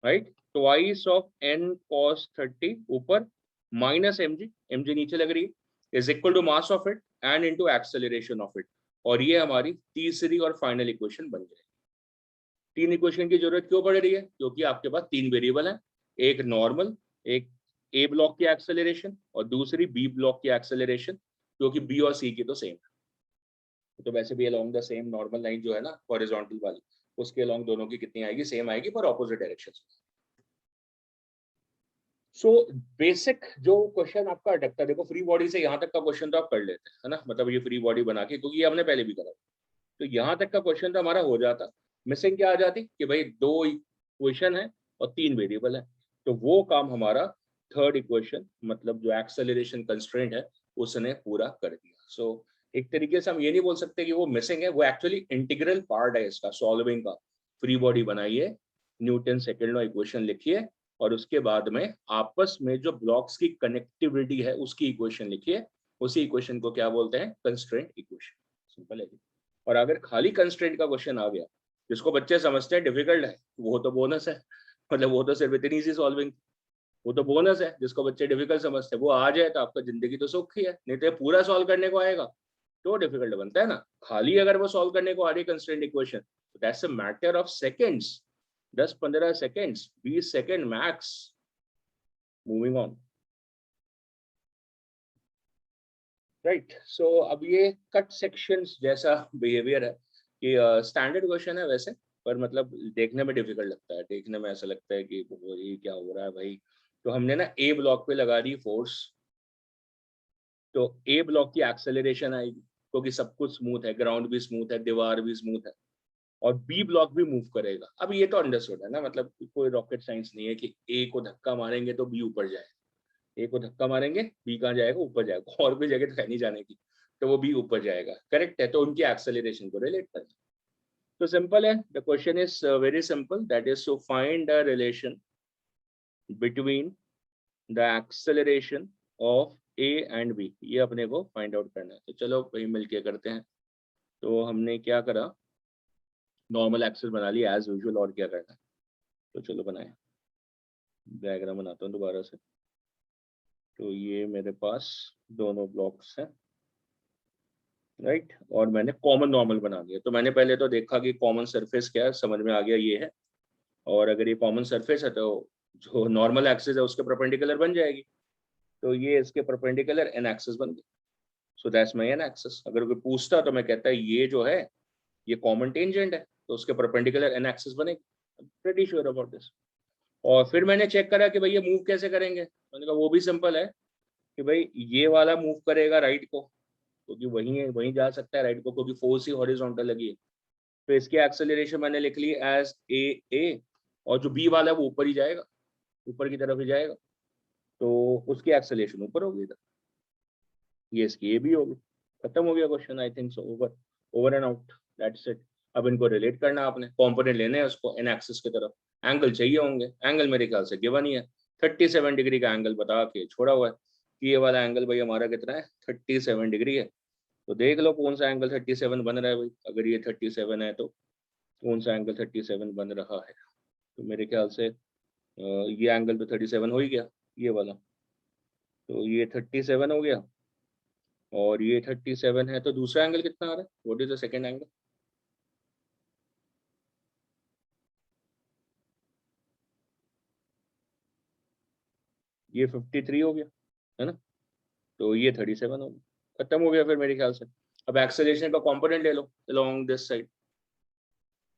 right, twice of n cos 30 ऊपर माइनस mg नीचे लग रही है, is equal to mass of it and into acceleration of it. और ये हमारी तीसरी और फाइनल इक्वेशन बन जाएगी। 3 इक्वेशन की जरूरत क्यों पड़ रही है, क्योंकि आपके पास 3 वेरिएबल हैं, एक नॉर्मल, एक ए ब्लॉक की एक्सेलरेशन और दूसरी बी ब्लॉक की एक्सेलरेशन, क्योंकि बी और सी की तो सेम है। तो वैसे भी along the same normal line जो है ना हॉरिजॉन्टल वाली, उसके अलोंग दोनों की कितनी आएगी, सेम आएगी, पर ऑपोजिट डायरेक्शन। सो बेसिक जो क्वेश्चन आपका अटकता है, देखो फ्री बॉडी से यहाँ तक का क्वेश्चन तो आप कर लेते हैं, है ना, मतलब ये फ्री बॉडी बना के, क्योंकि ये हमने पहले भी करा। तो यहाँ तक का क्वेश्चन तो हमारा हो जाता। मिसिंग क्या आ जाती कि भाई 2 इक्वेशन है और 3 वेरिएबल है, तो वो काम हमारा थर्ड इक्वेशन, मतलब जो एक्सेलरेशन कंस्ट्रेंट है, उसने पूरा कर दिया। सो एक तरीके से हम ये नहीं बोल सकते कि वो मिसिंग है, वो एक्चुअली इंटीग्रल पार्ट है इसका सॉल्विंग का। फ्री बॉडी बनाइए, न्यूटन सेकेंड लॉ इक्वेशन लिखिए, और उसके बाद में आपस में जो ब्लॉक्स की कनेक्टिविटी है उसकी इक्वेशन लिखिए। उसी इक्वेशन को क्या बोलते हैं, कंस्ट्रेंट इक्वेशन। सिंपल है। और अगर खाली कंस्ट्रेंट का क्वेश्चन आ गया जिसको बच्चे समझते हैं डिफिकल्ट है, वो तो बोनस है, मतलब वो तो सिर्फ इतनी सी सॉल्विंग, वो तो बोनस है। जिसको बच्चे डिफिकल्ट समझते हैं वो आ जाए तो आपका जिंदगी तो सुख ही है, नहीं तो पूरा सॉल्व करने को आएगा तो डिफिकल्ट बनता है ना। खाली अगर वो सॉल्व करने को आ रही है कंस्ट्रेंट इक्वेशन, तो that's a matter of seconds, 10-15 seconds, 20 second max. Moving on, right. So अब ये कट सेक्शंस जैसा बिहेवियर है कि स्टैंडर्ड क्वेश्चन है वैसे, पर मतलब देखने में डिफिकल्ट लगता है, देखने में ऐसा लगता है कि ये क्या हो रहा है भाई। तो हमने ना ए ब्लॉक पे लगा दी फोर्स, तो ए ब्लॉक की एक्सेलरेशन आएगी क्योंकि सब कुछ स्मूथ है, ग्राउंड भी स्मूथ है, दीवार भी स्मूथ है, और बी ब्लॉक भी मूव करेगा। अब ये तो अंडरस्टूड है ना, मतलब कोई रॉकेट साइंस नहीं है कि ए को धक्का मारेंगे तो बी ऊपर जाए, ए को धक्का मारेंगे बी कहाँ जाएगा, ऊपर जाएगा, और भी जगह तो है नहीं जाने की, तो वो बी ऊपर जाएगा, करेक्ट है। तो उनकी एक्सेलरेशन को रिलेट करना। तो सिंपल है, the question is very simple, that is to find the relation between the acceleration of A and B, ये अपने को फाइंड आउट करना है। तो चलो वही मिलके करते हैं। तो हमने क्या करा, नॉर्मल एक्सेस बना लिया एज यूजुअल, और क्या करना है। तो चलो बनाए, डायग्राम बनाता हूँ दोबारा से। तो ये मेरे पास दोनों ब्लॉक्स हैं, राइट, और मैंने कॉमन नॉर्मल बना दिया। तो मैंने पहले तो देखा कि कॉमन सरफेस क्या है, समझ में आ गया ये है, और अगर ये कॉमन सरफेस है तो जो नॉर्मल एक्सिस है उसके परपेंडिकुलर बन जाएगी। तो ये इसके परपेंडिकुलर एन एक्सिस बन गई, सो दैट्स माय एन एक्सिस। अगर कोई पूछता तो मैं कहता ये जो है ये कॉमन टेंजेंट है, तो उसके परपेंडिकुलर एन एक्सिस बनेगी, प्रीटी श्योर अबाउट दिस। और फिर मैंने चेक करा कि भाई ये मूव कैसे करेंगे, मैंने कहा वो भी सिंपल है कि भाई ये वाला मूव करेगा राइट को, क्योंकि वहीं जा सकता है राइट को, क्योंकि फोर्स ही हॉरिजॉन्टल लगी है। तो इसकी एक्सेलरेशन मैंने लिख ली एज ए, और जो बी वाला है वो ऊपर ही जाएगा, ऊपर की तरफ ही जाएगा, तो उसकी एक्सेलरेशन ऊपर होगी इधर, ये इसकी ए भी होगी। खत्म हो गया question, I think so, over and out, that's it. अब इनको रिलेट करना, आपने कॉम्पोनेंट लेने हैं उसको एन एक्सिस की तरफ, एंगल चाहिए होंगे, एंगल मेरे ख्याल से गिवन ही है, 37 डिग्री का एंगल बता के छोड़ा हुआ है कि ये वाला एंगल भाई हमारा कितना है, 37 डिग्री है। तो देख लो कौन सा एंगल 37 बन रहा है भाई, अगर ये 37 है तो कौन सा एंगल 37 बन रहा है। तो मेरे ख्याल से ये एंगल तो 37 हो ही गया, ये वाला, तो ये 37 हो गया, और ये 37 है, तो दूसरा एंगल कितना आ रहा है, what is the second angle, ये 53 हो गया, है ना, तो ये 37 हो गया, खत्म हो गया फिर मेरे ख्याल से। अब एक्सेलरेशन का कंपोनेंट ले लो अलोंग दिस साइड,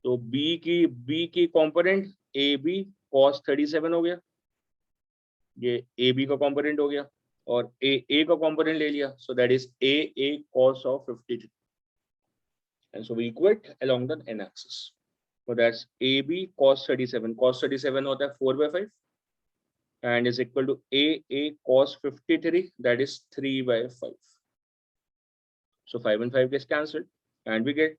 तो बी की कंपोनेंट ए बी कॉस 37 हो गया, ये ए बी का कंपोनेंट हो गया, और ए का कंपोनेंट ले लिया, सो that is A cos of 53, and so we equate along the n axis, so that's ab cos 37, cos 37 होता है 4/5 and is equal to a cos 53, that is 3/5, so 5 and 5 gets cancelled and we get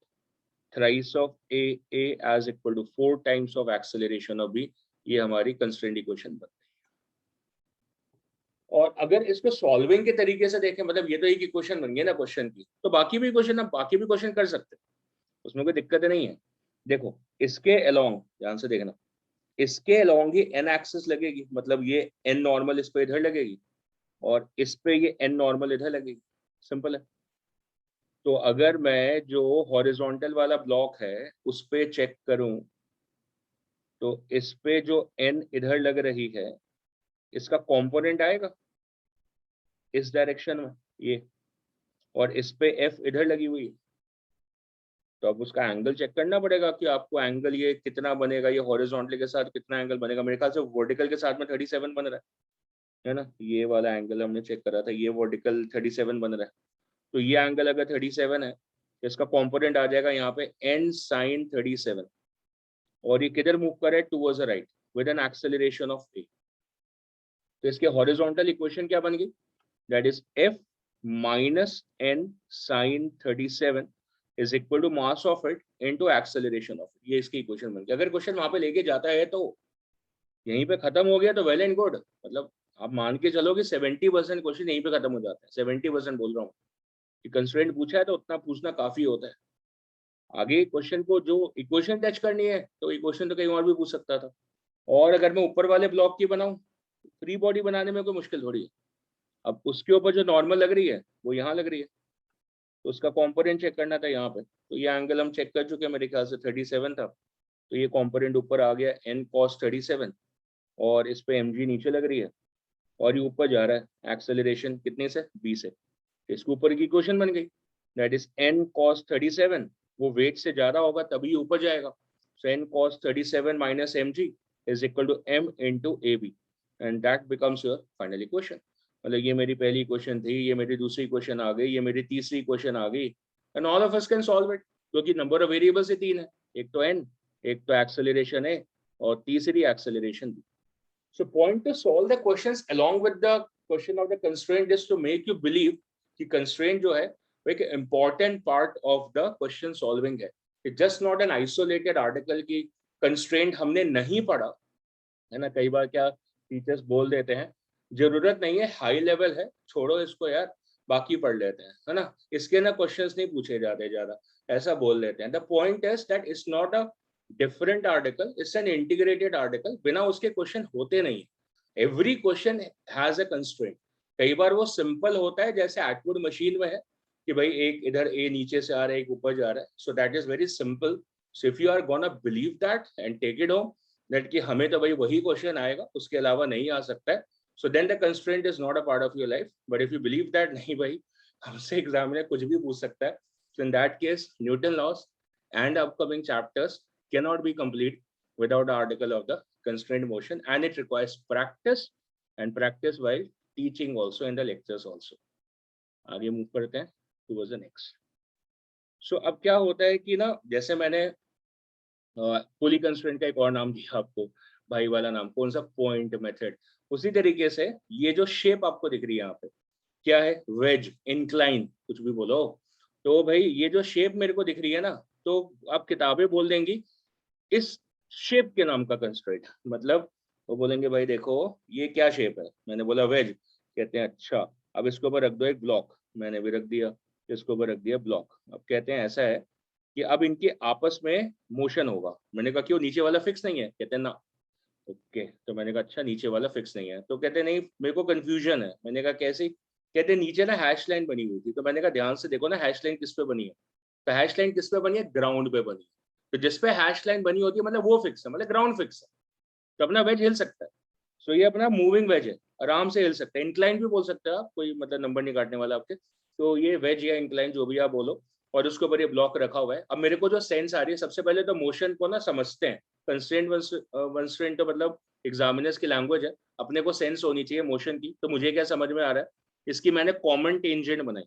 thrice of a as equal to 4 times of acceleration of b. ये हमारी कंस्ट्रेंट इक्वेशन बनती है। और अगर इसको सॉल्विंग के तरीके से देखें, मतलब ये तो एक इक्वेशन बन गई ना क्वेश्चन की, तो बाकी भी इक्वेशन आप बाकी भी क्वेश्चन कर सकते हैं, उसमें कोई दिक्कत नहीं है। देखो इसके अलोंग, ध्यान से देखना, इसके अलोंग ही एन एक्सिस लगेगी, मतलब ये एन नॉर्मल इस पे इधर लगेगी और इस पे ये एन नॉर्मल इधर लगेगी, सिंपल है। तो अगर मैं जो हॉरिजॉन्टल वाला ब्लॉक है उस पे चेक करूं, तो इस पे जो एन इधर लग रही है इसका कंपोनेंट आएगा इस डायरेक्शन में ये, और इस पे एफ इधर लगी हुई है, तो अब उसका एंगल चेक करना पड़ेगा कि आपको एंगल ये कितना बनेगा, ये हॉरिजॉन्टल के साथ कितना एंगल बनेगा। मेरे ख्याल से वर्टिकल के साथ में 37 बन रहा है ना, ये वाला एंगल हमने चेक करा था, ये वर्टिकल 37 बन रहा है, तो ये एंगल अगर 37 है, इसका कंपोनेंट आ जाएगा यहाँ पे n sin 37, और ये किधर मूव कर रहा है, towards the right with an acceleration of a। तो इसके हॉरिजॉन्टल इक्वेशन क्या बन गई, that is f minus n sin 37 is equal to mass of it into acceleration of it। ये इसकी इक्वेशन बन गई। अगर क्वेश्चन वहां पे लेके जाता है तो यहीं पे खत्म हो गया तो वेल एंड गुड, मतलब आप मान के चलो कि 70% क्वेश्चन यहीं पे खत्म हो जाता है। 70% बोल रहा हूँ कि कंस्ट्रेंट पूछा है तो उतना पूछना काफी होता है। आगे क्वेश्चन को जो इक्वेशन टच करनी है तो इक्वेशन तो कहीं और भी पूछ सकता था, और अगर मैं ऊपर वाले ब्लॉक की बनाऊं, फ्री बॉडी बनाने में कोई मुश्किल थोड़ी है। अब उसके ऊपर जो नॉर्मल लग रही है वो यहाँ लग रही है, तो उसका कंपोनेंट चेक करना था यहाँ पे, तो ये एंगल हम चेक कर चुके हैं, मेरे ख्याल से 37 था, तो ये कंपोनेंट ऊपर आ गया n cos 37, और इस पे mg नीचे लग रही है, और ये ऊपर जा रहा है एक्सेलरेशन कितने से, b से, इसके ऊपर की इक्वेशन बन गई, दैट इज n cos 37, वो वेट से ज्यादा होगा तभी ऊपर जाएगा, सो n cos 37 minus mg is equal to m into ab, and that becomes your final equation। मतलब ये मेरी पहली इक्वेशन थी, ये मेरी दूसरी इक्वेशन आ गई, ये मेरी तीसरी इक्वेशन आ गई, and all of us can solve it, क्योंकि नंबर ऑफ वेरिएबल्स ही 3 है, एक तो n, एक तो एक्सेलरेशन है, और तीसरी एक्सेलरेशन भी। So point to solve the questions along with the question of the constraint is to make you believe कि कंस्ट्रेंट जो है वो एक important part of the question solving है। It just not an isolated article की कंस्ट्रेंट हमने नहीं पढ़ा है ना। कई बार क्या टीचर्स बोल देते हैं, जरूरत नहीं है, हाई लेवल है, छोड़ो इसको यार, बाकी पढ़ लेते हैं, है ना, इसके ना क्वेश्चंस नहीं पूछे जाते ज्यादा, ऐसा बोल देते हैं। The point is that it's not a different article, it's an integrated article, बिना उसके क्वेश्चन होते नहीं। Every question has a constraint. कई बार वो सिंपल होता है, जैसे एटवुड मशीन में है कि भाई एक इधर ए नीचे से आ रहा है, एक ऊपर जा रहा है, so that is very simple. So if you are gonna believe that and take it home that कि हमें तो भाई वही क्वेश्चन आएगा, उसके अलावा नहीं आ सकता है, so then the constraint is not a part of your life। but if you believe that नहीं भाई हमसे एग्जामिनर कुछ भी पूछ सकता है, so in that case Newton laws and upcoming chapters cannot be complete without the article of the constraint motion, and it requires practice and practice while teaching also in the lectures also। आगे मूव करते हैं towards the next। so अब क्या होता है कि ना, जैसे मैंने पुली कंस्ट्रेंट का एक और नाम दिया आपको, भाई वाला नाम कौन सा, पॉइंट मेथड। उसी तरीके से ये जो शेप आपको दिख रही है यहाँ पे क्या है, वेज, इंक्लाइन, कुछ भी बोलो, तो भाई ये जो शेप मेरे को दिख रही है ना, तो आप किताबें बोल देंगी इस शेप के नाम का कंस्ट्रेंट, मतलब वो बोलेंगे भाई देखो ये क्या शेप है, मैंने बोला वेज, कहते हैं अच्छा अब इसके ऊपर रख दो एक ब्लॉक, मैंने भी रख दिया, इसके ऊपर रख दिया ब्लॉक। अब कहते हैं ऐसा है कि अब इनके आपस में मोशन होगा। मैंने कहा क्यों, नीचे वाला फिक्स नहीं है, कहते हैं ना। ओके, तो मैंने कहा अच्छा नीचे वाला फिक्स नहीं है, तो कहते नहीं मेरे को कंफ्यूजन है। मैंने कहा कैसे, कहते नीचे ना हैश लाइन बनी हुई थी, तो मैंने कहा ध्यान से देखो ना हैश लाइन किस पे बनी है, तो हैश लाइन किस पे बनी है, ग्राउंड पे बनी है, तो जिस पे हैश लाइन बनी होती है मतलब वो फिक्स है, मतलब ग्राउंड फिक्स है, तो अपना वेज हिल सकता है। सो ये अपना मूविंग वेज है, आराम से हिल सकता है। इंक्लाइन भी बोल सकते हैं आप, कोई मतलब नंबर नहीं काटने वाला आपके। तो ये वेज या इंक्लाइन जो भी आप बोलो, और उसके ऊपर ये ब्लॉक रखा हुआ है। अब मेरे को जो सेंस आ रही है, सबसे पहले तो मोशन को ना समझते हैं। कंस्ट्रेंट वंस्ट्रेंट तो मतलब एग्जामिनर्स की लैंग्वेज है, अपने को सेंस होनी चाहिए मोशन की। तो मुझे क्या समझ में आ रहा है, इसकी मैंने कॉमन टेंजेंट बनाई।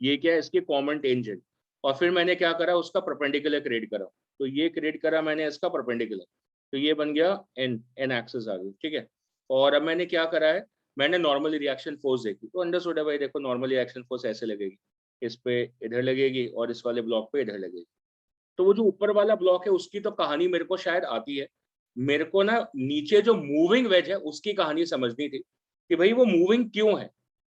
ये क्या है, इसकी कॉमन टेंजेंट। और फिर मैंने क्या करा, उसका परपेंडिकुलर क्रिएट करा। तो ये क्रिएट करा मैंने इसका परपेंडिकुलर, तो ये बन गया एन एक्सिस आ गई, ठीक है। और अब मैंने क्या करा है, मैंने नॉर्मल रिएक्शन फोर्स देखी, तो अंडरस्टूड है भाई, देखो नॉर्मल रिएक्शन फोर्स ऐसे लगेगी, इस पे इधर लगेगी और इस वाले ब्लॉक पे इधर लगेगी। तो वो जो ऊपर वाला ब्लॉक है उसकी तो कहानी मेरे को शायद आती है, मेरे को ना नीचे जो मूविंग वेज है उसकी कहानी समझनी थी कि भाई वो मूविंग क्यों है,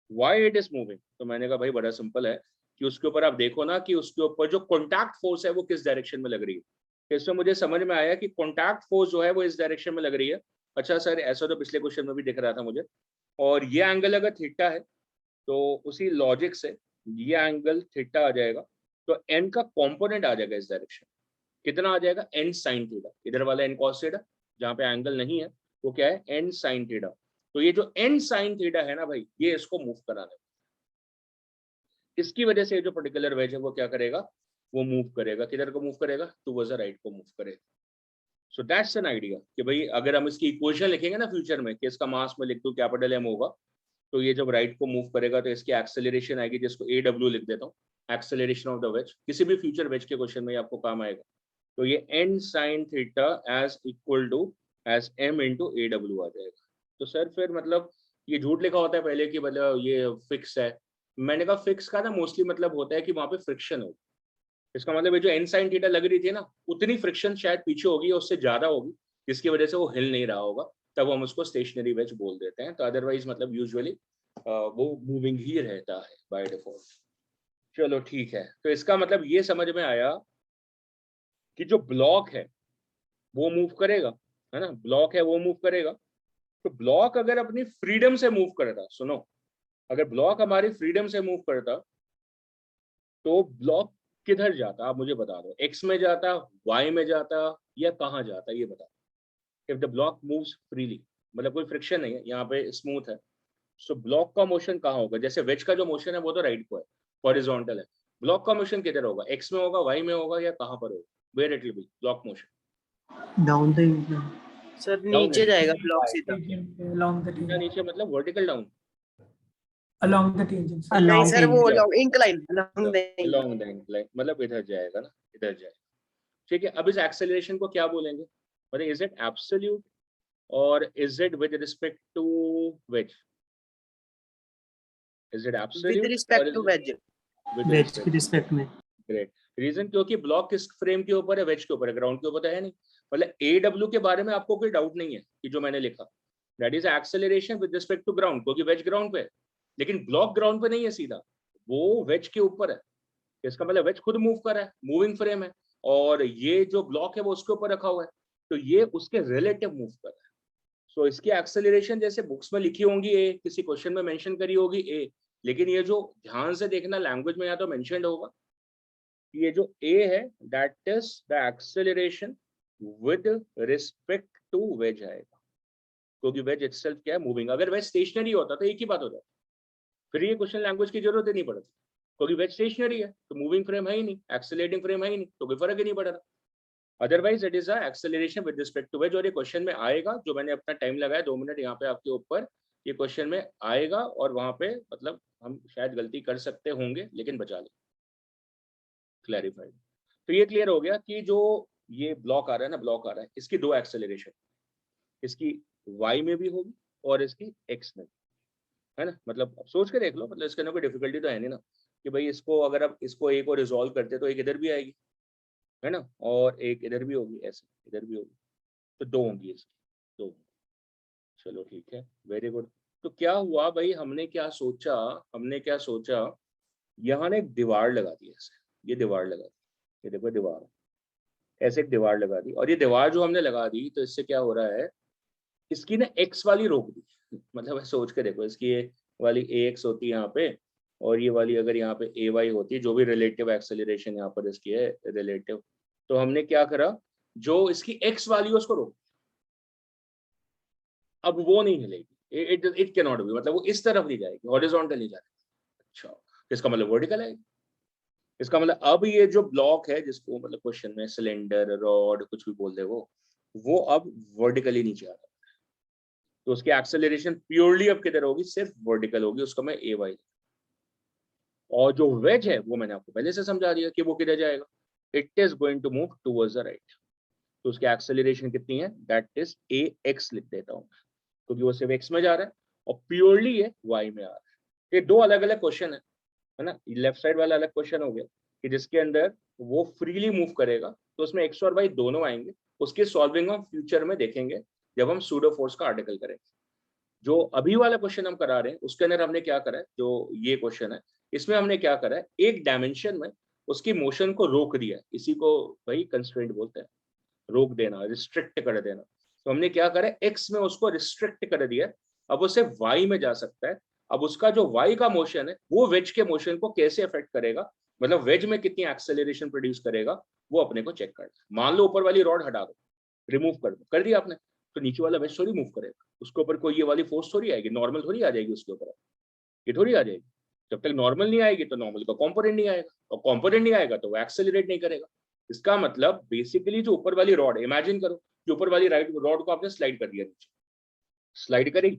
व्हाई इट इज मूविंग। तो मैंने कहा भाई बड़ा सिंपल है कि उसके ऊपर आप देखो ना कि उसके ऊपर जो कॉन्टैक्ट फोर्स है वो किस डायरेक्शन में लग रही है। तो इसमें मुझे समझ में आया कि कॉन्टैक्ट फोर्स जो है वो इस डायरेक्शन में लग रही है। अच्छा सर, ऐसा तो पिछले क्वेश्चन में भी दिख रहा था मुझे। और ये एंगल अगर थीटा है तो उसी लॉजिक से ये एंगल थीटा आ जाएगा, तो एन का कंपोनेंट आ जाएगा इस डायरेक्शन। कितना आ जाएगा, एन साइन थीटा। इधर वाला एन कॉस थीटा, जहाँ पे एंगल नहीं है वो क्या है, एन साइन थीटा। तो ये जो एन साइन थीटा है ना भाई, ये इसको मूव कराना है। इसकी वजह से जो पर्टिकुलर वेज है वो क्या करेगा, वो मूव करेगा। किधर को मूव करेगा, टुवर्ड्स द राइट को मूव करेगा। सो दैट्स एन आइडिया कि भाई अगर हम इसकी इक्वेशन लिखेंगे ना फ्यूचर में, कि इसका मास में लिख दूं कैपिटल एम होगा, तो ये जब राइट को मूव करेगा तो इसकी एक्सेलरेशन आएगी, जिसको ए डब्ल्यू लिख देता हूँ, एक्सेलरेशन ऑफ द वेज। किसी भी फ्यूचर वेज के क्वेश्चन में आपको काम आएगा। तो ये N sine theta is equal to as M into A W आ जाएगा। तो सर फिर मतलब ये झूठ लिखा होता है पहले कि मतलब ये फिक्स है। मैंने कहा फिक्स का ना मोस्टली मतलब होता है कि वहां पे फ्रिक्शन हो। इसका मतलब ये जो एन साइन थीटा लग रही थी ना, उतनी फ्रिक्शन शायद पीछे होगी, उससे ज्यादा होगी, जिसकी वजह से वो हिल नहीं रहा होगा। तब हम उसको स्टेशनरी वेज बोल देते हैं। तो अदरवाइज मतलब यूजुअली वो मूविंग ही रहता है बाय डिफॉल्ट। चलो ठीक है, तो इसका मतलब ये समझ में आया कि जो ब्लॉक है वो मूव करेगा, है ना, ब्लॉक है वो मूव करेगा। तो ब्लॉक अगर अपनी फ्रीडम से मूव करता, सुनो, अगर ब्लॉक हमारी फ्रीडम से मूव करता तो ब्लॉक किधर जाता, आप मुझे बता दो। एक्स में जाता, वाई में जाता, या कहाँ जाता, ये बता। If the block moves freely, मतलब कोई फ्रिक्शन नहीं है, यहाँ पे स्मूथ है, सो ब्लॉक का मोशन कहाँ होगा। जैसे वेज का जो मोशन है वो तो राइट को है, हॉरिजॉन्टल है। ब्लॉक का मोशन किधर होगा, एक्स में होगा, वाई में होगा, या कहाँ पर होगा, where it will be block motion. Down the incline. Sir नीचे जाएगा ब्लॉक सीधा। along the सीधा tangent. नीचे मतलब vertical down, Along the tangent. नहीं Along सर, the वो incline. Incline along the along the incline, मतलब इधर जाएगा ना, इधर जाएगा। ठीक है, अब इस एक्सेलरेशन को क्या बोलेंगे, मतलब इज इट एब्सोल्यूट और is it with respect to wedge, is it with absolute respect और टू वेज। विद Wedge के रिस्पेक्ट में. ग्रेट। रीजन क्योंकि ब्लॉक किस फ्रेम के ऊपर है, वेज के ऊपर है, ग्राउंड के ऊपर तो है नहीं। मतलब ए डब्ल्यू के बारे में आपको कोई डाउट नहीं है कि जो मैंने लिखा, that is acceleration with respect to ground, क्योंकि वेज ग्राउंड पे है। लेकिन ब्लॉक ग्राउंड पे नहीं है सीधा, वो वेज के ऊपर है। इसका मतलब वेज खुद मूव कर रहा है, मूविंग फ्रेम है, और ये जो ब्लॉक है वो उसके ऊपर रखा हुआ है, तो ये उसके रिलेटिव मूव कर रहा है। सो इसकी एक्सेलरेशन जैसे बुक्स में लिखी होंगी ए, किसी क्वेश्चन में मेंशन करी होगी ए, लेकिन ये जो ध्यान से देखना लैंग्वेज में या तो मेंशन्ड होगा, ये जो ए है that is the acceleration with respect to wedge आएगा, क्योंकि वेज इटसेल्फ क्या है, मूविंग। अगर वेज स्टेशनरी होता तो एक ही बात हो जाती, फिर ये क्वेश्चन लैंग्वेज की जरूरत ही नहीं पड़ती, क्योंकि वेज स्टेशनरी है तो मूविंग फ्रेम है ही नहीं, एक्सेलरेटिंग फ्रेम है ही नहीं, तो कोई फर्क ही नहीं पड़ रहा। Otherwise it is a acceleration with respect to wedge. और ये क्वेश्चन में आएगा, जो मैंने अपना टाइम लगाया 2 मिनट यहाँ पे आपके ऊपर, ये क्वेश्चन में आएगा, और वहां पे मतलब हम शायद गलती कर सकते होंगे, लेकिन बचा ले, क्लैरिफाइड। तो ये क्लियर हो गया कि जो ये ब्लॉक आ रहा है ना, ब्लॉक आ रहा है, इसकी 2 एक्सेलरेशन, इसकी वाई में भी होगी और इसकी एक्स में, है ना। मतलब सोच के देख लो, मतलब इसके अंदर कोई डिफिकल्टी तो है नहीं ना, कि भाई इसको अगर आप इसको एक और रिजॉल्व करते तो एक इधर भी आएगी, है ना, और एक इधर भी होगी, ऐसे इधर भी होगी, तो 2 होंगी इसकी, 2 होंगी। चलो ठीक है, वेरी गुड। तो क्या हुआ भाई, हमने क्या सोचा, यहाँ ने एक दीवार लगा दी ऐसे, ये दीवार लगा दी, ये देखो दीवार, ऐसे एक दीवार लगा दी, और ये दीवार जो हमने लगा दी तो इससे क्या हो रहा है, इसकी ना एक्स वाली रोक दी। मतलब सोच के देखो, इसकी ये वाली ए एक्स होती है यहाँ पे, और ये वाली अगर यहाँ पे ए वाई होती है, जो भी रिलेटिव एक्सेलरेशन यहाँ पर इसकी है रिलेटिव, तो हमने क्या करा, जो इसकी एक्स वाली है उसको रोक, अब वो नहीं हिलेगी, इट कैन नॉट बी, मतलब वो इस तरफ नहीं जाएगी, हॉरिजॉन्टल नहीं जाएगी। अच्छा, इसका मतलब वर्टिकल है। इसका मतलब अब ये जो ब्लॉक है जिसको मतलब क्वेश्चन में सिलेंडर, रॉड, कुछ भी बोल दे वो अब वर्टिकली नीचे आ रहा है, तो उसकी एक्सेलरेशन प्योरली अब किधर होगी, सिर्फ वर्टिकल होगी, उसको मैं ए वाई। और जो वेज है वो मैंने आपको पहले से समझा दिया कि वो किधर जाएगा, it is going to move towards the right. तो उसकी एक्सेलरेशन कितनी है, दैट इज ए एक्स लिख देता हूँ, क्योंकि वो सिर्फ एक्स में जा रहा है और प्योरली ये वाई में आ रहा है। ये दो अलग अलग क्वेश्चन है ना। लेफ्ट साइड वाला अलग क्वेश्चन हो गया कि जिसके अंदर वो फ्रीली मूव करेगा, तो उसमें एक्स और वाई दोनों आएंगे। उसके सॉल्विंग हम फ्यूचर में देखेंगे जब हम सूडो फोर्स का आर्टिकल करेंगे। जो अभी वाला क्वेश्चन हम करा रहे हैं उसके अंदर हमने क्या करा है, जो ये क्वेश्चन है इसमें हमने क्या करा है, एक डायमेंशन में उसकी मोशन को रोक दिया है। इसी को भाई कंस्ट्रेंट बोलते हैं, रोक देना, रिस्ट्रिक्ट कर देना। तो हमने क्या करा है, एक्स में उसको रिस्ट्रिक्ट कर दिया, अब वो सिर्फ वाई में जा सकता है। अब उसका जो वाई का मोशन है वो वेज के मोशन को कैसे अफेक्ट करेगा, मतलब वेज में कितनी एक्सेलरेशन प्रोड्यूस करेगा, वो अपने को चेक करना। मान लो ऊपर वाली रॉड हटा दो, रिमूव कर दो, कर दिया आपने, तो नीचे वाला वेज थोड़ी मूव करेगा, उसके ऊपर कोई ये वाली फोर्स थोड़ी आएगी, नॉर्मल थोड़ी आ जाएगी उसके ऊपर, ये थोड़ी आ जाएगी। जब तक नॉर्मल नहीं आएगी तो नॉर्मल का कॉम्पोनेंट नहीं आएगा, और कॉम्पोनेंट नहीं आएगा तो वो एक्सेलरेट नहीं करेगा। इसका मतलब बेसिकली जो ऊपर वाली रॉड, इमेजिन करो जो ऊपर वाली राइट रॉड को आपने स्लाइड कर दिया नीचे, स्लाइड करी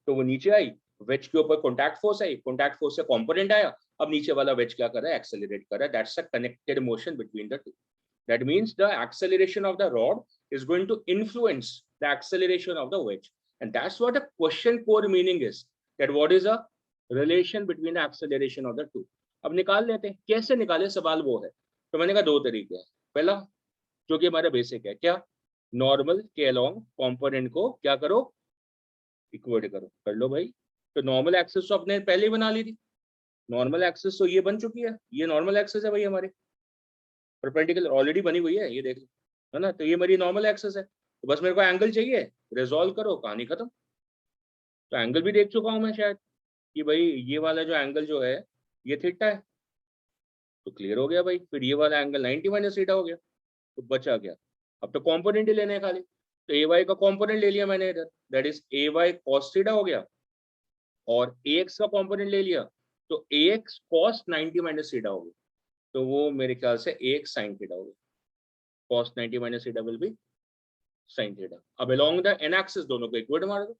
तो वो नीचे आई, वेज के ऊपर कॉन्टैक्ट फोर्स आई, कॉन्टैक्ट फोर्स से कॉम्पोनेंट आया, अब नीचे वाला वेज क्या कर रहा है, एक्सेलरेट कर रहा है। That's a connected motion between the two. That means the acceleration of the rod is going to influence the acceleration of the wedge. And that's what the question core meaning is. That what is a relation between the acceleration of the two. अब निकाल लेते हैं, कैसे निकाले, सवाल वो है। तो मैंने कहा दो तरीके हैं। पहला जो कि हमारा बेसिक है, क्या, नॉर्मल के अलोंग कंपोनेंट को क्या करो, इक्वेट करो, कर लो भाई। तो नॉर्मल एक्सिस तो अपने पहले ही बना ली थी, नॉर्मल एक्सिस तो ये बन चुकी है, ये नॉर्मल एक्सिस है भाई हमारे, परपेंडिकुलर ऑलरेडी बनी हुई है, ये देख लो, है ना। तो ये मेरी नॉर्मल एक्सिस है, तो बस मेरे को एंगल चाहिए, रिजॉल्व करो, कहानी खत्म। तो एंगल भी देख चुका हूं मैं शायद कि भाई ये वाला जो एंगल जो है ये थीटा है, तो क्लियर हो गया भाई। फिर ये वाला एंगल 90 माइनस थीटा हो गया, तो बचा गया अब तो कॉम्पोनेंट ही लेने हैं खाली। तो ए वाई का कॉम्पोनेंट ले लिया मैंने इधर, that is A Y cos theta हो गया, और ए एक्स का कॉम्पोनेंट ले लिया तो ए एक्स कॉस 90 माइनस थीटा हो गया, तो वो मेरे ख्याल से ए एक्स साइन थीटा हो गया। cos 90 minus theta will be sin theta. अब along the n axis दोनों को इक्वल मार दो,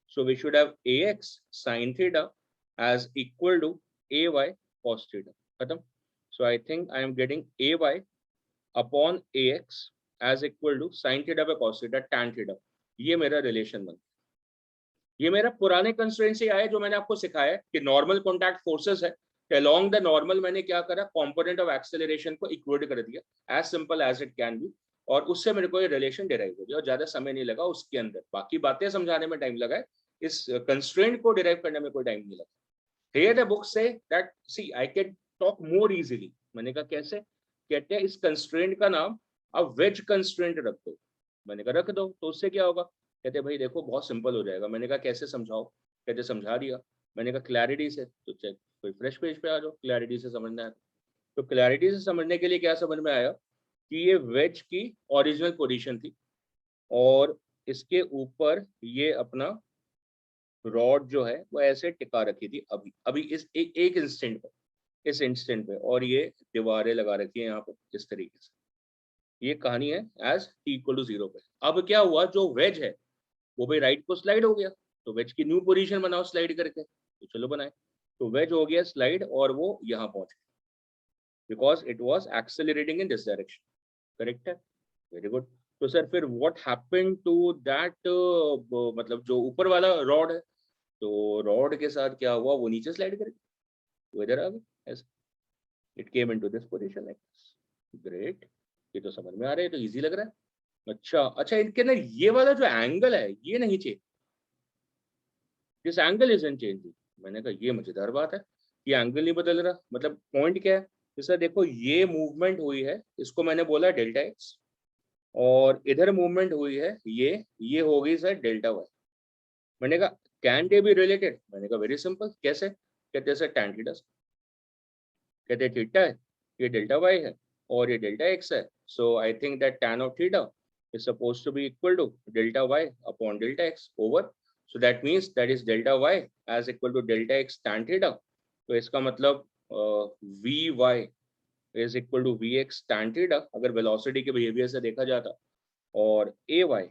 so we should have ax sin theta as equal to ay cos theta. खत्म. So I think I am getting ay upon ax as equal to sin theta by cos theta tan theta. ये मेरा रिलेशन बन, ये मेरा पुराने कंस्ट्रेंट से आया जो मैंने आपको सिखाया है कि नॉर्मल कॉन्टैक्ट फोर्सेस है, along the normal मैंने क्या करा, कंपोनेंट ऑफ एक्सेलरेशन को इक्वेट कर दिया, as simple as it can be, और उससे मेरे को ये रिलेशन डिराइव हो गया और ज्यादा समय नहीं लगा उसके अंदर। बाकी बातें समझाने में टाइम लगा है, इस कंस्ट्रेंट को डिराइव करने में कोई टाइम नहीं लगा। हियर द बुक से that see I can talk more easily. मैंने कहा कैसे, कहते हैं इस कंस्ट्रेंट का नाम अब वेज कंस्ट्रेंट रख दो। मैंने कहा रख दो, तो उससे क्या होगा, कहते भाई देखो बहुत सिंपल हो जाएगा। मैंने कहा कैसे समझाओ, कहते समझा दिया। मैंने कहा क्लैरिटी से, तो चेक कोई फ्रेश पेज पे आ जाओ, क्लैरिटी से समझना है। तो क्लैरिटी से समझने के लिए क्या समझ में आया कि ये वेज की ओरिजिनल पोजीशन थी और इसके ऊपर ये अपना रॉड जो है वो ऐसे टिका रखी थी अभी अभी इस एक इंस्टेंट पे, इस इंस्टेंट पे, और ये दीवारें लगा रखी है यहाँ पर इस तरीके से। ये कहानी है एज t इक्वल टू 0 पे। अब क्या हुआ, जो वेज है वो भाई राइट को स्लाइड हो गया, तो वेज की न्यू पोजीशन बनाओ स्लाइड करके, तो चलो बनाए। तो वेज हो गया स्लाइड और वो यहाँ पहुंच गया because it was accelerating in this direction. Correct है, वेरी गुड। तो सर फिर व्हाट हैपेंड टू दैट, मतलब जो ऊपर वाला रॉड है, तो रॉड के साथ क्या हुआ, वो नीचे स्लाइड कर गया, वो इधर आ गया ऐसे, it came into this position like this. Great, ये तो समझ में आ रहा है, तो इजी लग रहा है। अच्छा इनके अंदर ये वाला जो एंगल है ये नहीं change, this angle is changing. मैंने कहा ये मजेदार बात है, ये एंगल नहीं बदल रहा, मतलब पॉइंट क्या है। जैसा देखो ये मूवमेंट हुई है, इसको मैंने बोला डेल्टा एक्स, और इधर मूवमेंट हुई है ये हो गई सर डेल्टा वाई। मैंने कहा कैन दे बी रिलेटेड, मैंने कहा वेरी सिंपल, कैसे, कहते हैं सर टैन थीटा, कहते थीटा है, ये डेल्टा वाई है और ये डेल्टा एक्स है, so I think that tan of theta is supposed to be equal to delta y upon delta x over, so that means that is delta y as equal to delta x tan theta. तो इसका मतलब v y is equal to v x tan theta अगर वेलोसिटी के बिहेवियर से देखा जाता, और a y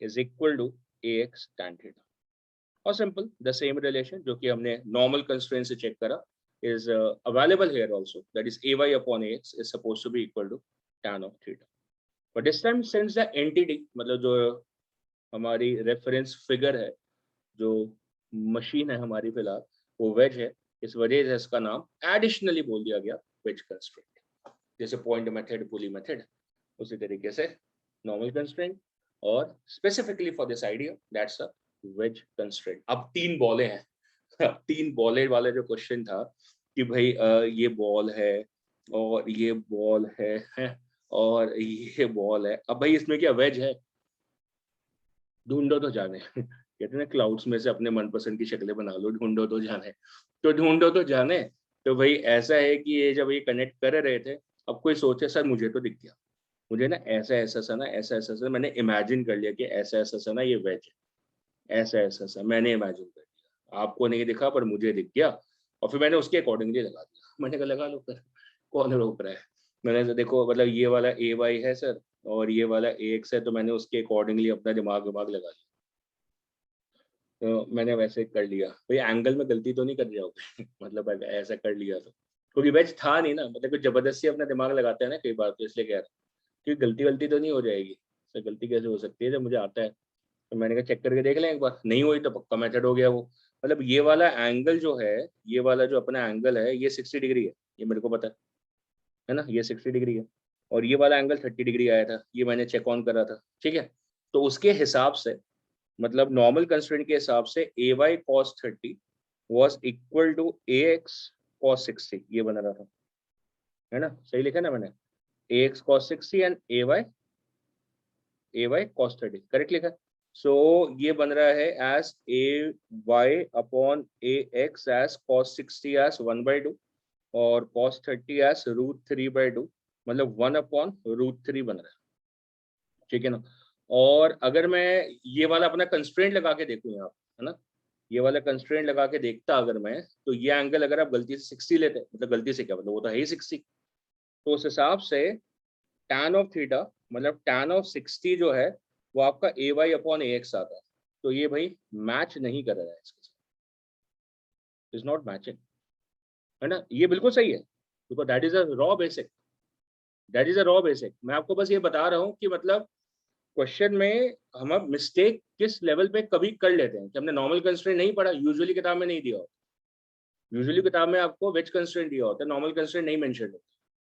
is equal to a x tan theta. और सिंपल द सेम रिलेशन जो कि हमने नॉर्मल कंस्ट्रेंट से चेक करा is available here also, that is ay upon ax is supposed to be equal to tan of theta. But this time since the entity मतलब जो हमारी रेफरेंस फिगर है, जो मशीन है हमारी फिलहाल वो वेज है, इस वजह से इसका नाम एडिशनली बोल दिया गया वेज कंस्ट्रेंट। जैसे पॉइंट मेथड, पुली मेथड, उसी तरीके से नॉर्मल कंस्ट्रेंट और specifically for this idea that's a wedge constraint. अब 3 बॉलें हैं। 3 बॉलें वाला जो क्वेश्चन था कि भाई ये बॉल है और ये बॉल है और ये बॉल है, अब भाई इसमें क्या वेज है? ढूंढो तो जाने। कहते हैं क्लाउड्स में से अपने मनपसंद की शक्लें बना लो, ढूंढो तो जाने। तो ढूंढो तो जाने। तो भाई ऐसा है कि ये जब ये कनेक्ट कर रहे थे, अब कोई सोचे सर मुझे तो दिख गया, मुझे ना ऐसा ऐसा सा ना ऐसा ऐसा सा, मैंने इमेजिन कर लिया कि ऐसा ऐसा सा ना ये वेज है, ऐसा ऐसा सा मैंने इमेजिन कर लिया, आपको नहीं दिखा पर मुझे दिख गया, और फिर मैंने उसके अकॉर्डिंगली लगा दिया। मैंने कहा लगा लो फिर, कौन रोक रहा है। मैंने तो देखो मतलब ये वाला ए वाई है सर और ये वाला ए एक्स है, तो मैंने उसके अकॉर्डिंगली अपना दिमाग लगा लिया। तो मैंने वैसे कर लिया। भाई एंगल में गलती तो नहीं कर जाओगे मतलब अगर ऐसा कर लिया तो, क्योंकि वेज था नहीं ना, मतलब कोई जबरदस्ती अपना दिमाग लगाते हैं ना कई बार, तो इसलिए कह रहा कि गलती तो नहीं हो जाएगी। सर गलती कैसे हो सकती है जब मुझे आता है। तो मैंने कहा चेक करके देख लें एक बार, नहीं हुई तो पक्का मेथड हो गया वो। मतलब ये वाला एंगल जो है, ये वाला जो अपना एंगल है ये 60 डिग्री है, ये मेरे को पता है ना, ये 60 डिग्री है, और ये वाला एंगल 30 डिग्री आया था, ये मैंने चेक ऑन करा था, ठीक है। तो उसके हिसाब से मतलब नॉर्मल कंस्ट्रेंट के हिसाब से a Y cos 30 was equal to a x cos 60, ये बना रहा था, है ना, सही लिखा ना मैंने, a x cos 60 and a Y cos 30, correct लिखा। सो ये बन रहा है as a y upon a x as cos 60 as 1/2 और कॉस 30 एज √3/2, मतलब 1/√3 बन रहा है, ठीक है ना। और अगर मैं ये वाला अपना कंस्ट्रेंट लगा के देखूं यहाँ, है ना, ये वाला कंस्ट्रेंट लगा के देखता अगर मैं, तो ये एंगल अगर आप गलती से 60 लेते, मतलब गलती से क्या मतलब वो तो है ही 60, तो उस हिसाब से tan ऑफ थीटा मतलब tan ऑफ 60 जो है वो आपका ए वाई अपॉन ए एक्स आता है। तो ये भाई मैच नहीं कर रहा है इसके साथ, इज नॉट मैचिंग, है ना, ये बिल्कुल सही है, because that is a raw basic, that is a raw basic. मैं आपको बस ये बता रहा हूँ कि मतलब क्वेश्चन में हम अब मिस्टेक किस लेवल पे कभी कर लेते हैं कि हमने नॉर्मल कंस्ट्रेंट नहीं पढ़ा, यूजुअली किताब में नहीं दिया होता, यूजुअली किताब में आपको वेज कंस्ट्रेंट दिया होता है, नॉर्मल कंस्ट्रेंट नहीं मेंशन होता।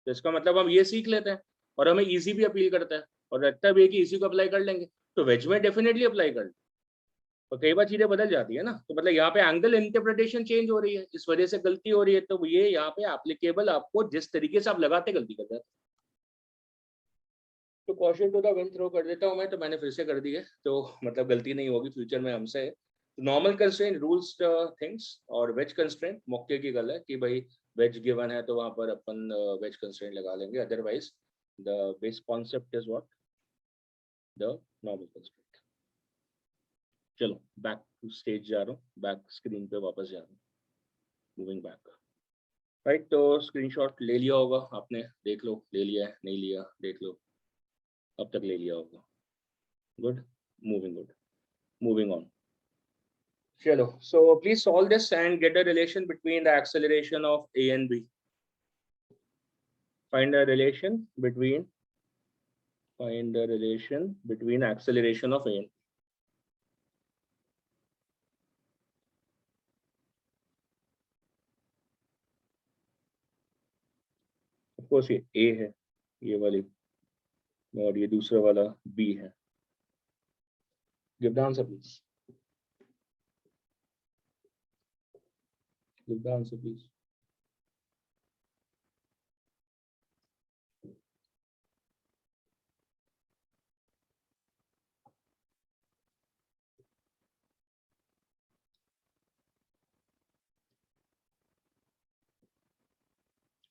तो इसका मतलब हम ये सीख लेते हैं और हमें इजी भी अपील करता है और लगता भी है कि इसी को अप्लाई कर लेंगे, तो वेज में डेफिनेटली अप्लाई कर लें। और कई बार चीजें बदल जाती है ना, तो मतलब यहाँ पे एंगल इंटरप्रिटेशन चेंज हो रही है, इस वजह से गलती हो रही है, तो ये यहाँ पे एप्लीकेबल आपको जिस तरीके से आप लगाते गलती कर जाते। तो question to the wind throw कर देता हूँ मैं, तो मैंने फिर से कर दी है, तो मतलब गलती नहीं होगी फ्यूचर में हमसे। नॉर्मल कंस्ट्रेंट रूल्स थिंग्स और वेज कंस्ट्रेंट मौके की गल है कि भाई वेज गिवन है तो वहां पर अपन वेज कंस्ट्रेंट लगा लेंगे, otherwise the base concept is what, the normal constraint. चलो बैक टू स्टेज जा रहा हूँ, बैक स्क्रीन पे वापस जा रहा हूँ, मूविंग बैक, राइट। तो स्क्रीनशॉट ले लिया होगा आपने, देख लो, ले लिया है नहीं लिया देख लो, अब तक ले लिया होगा, गुड, मूविंग ऑन। चलो, so please solve this and get a relation between the acceleration of A and B. Find a relation between acceleration of A and B. Of course ये A है, ये वाली, और ये दूसरा वाला B है। Give the answer please. Give the answer please.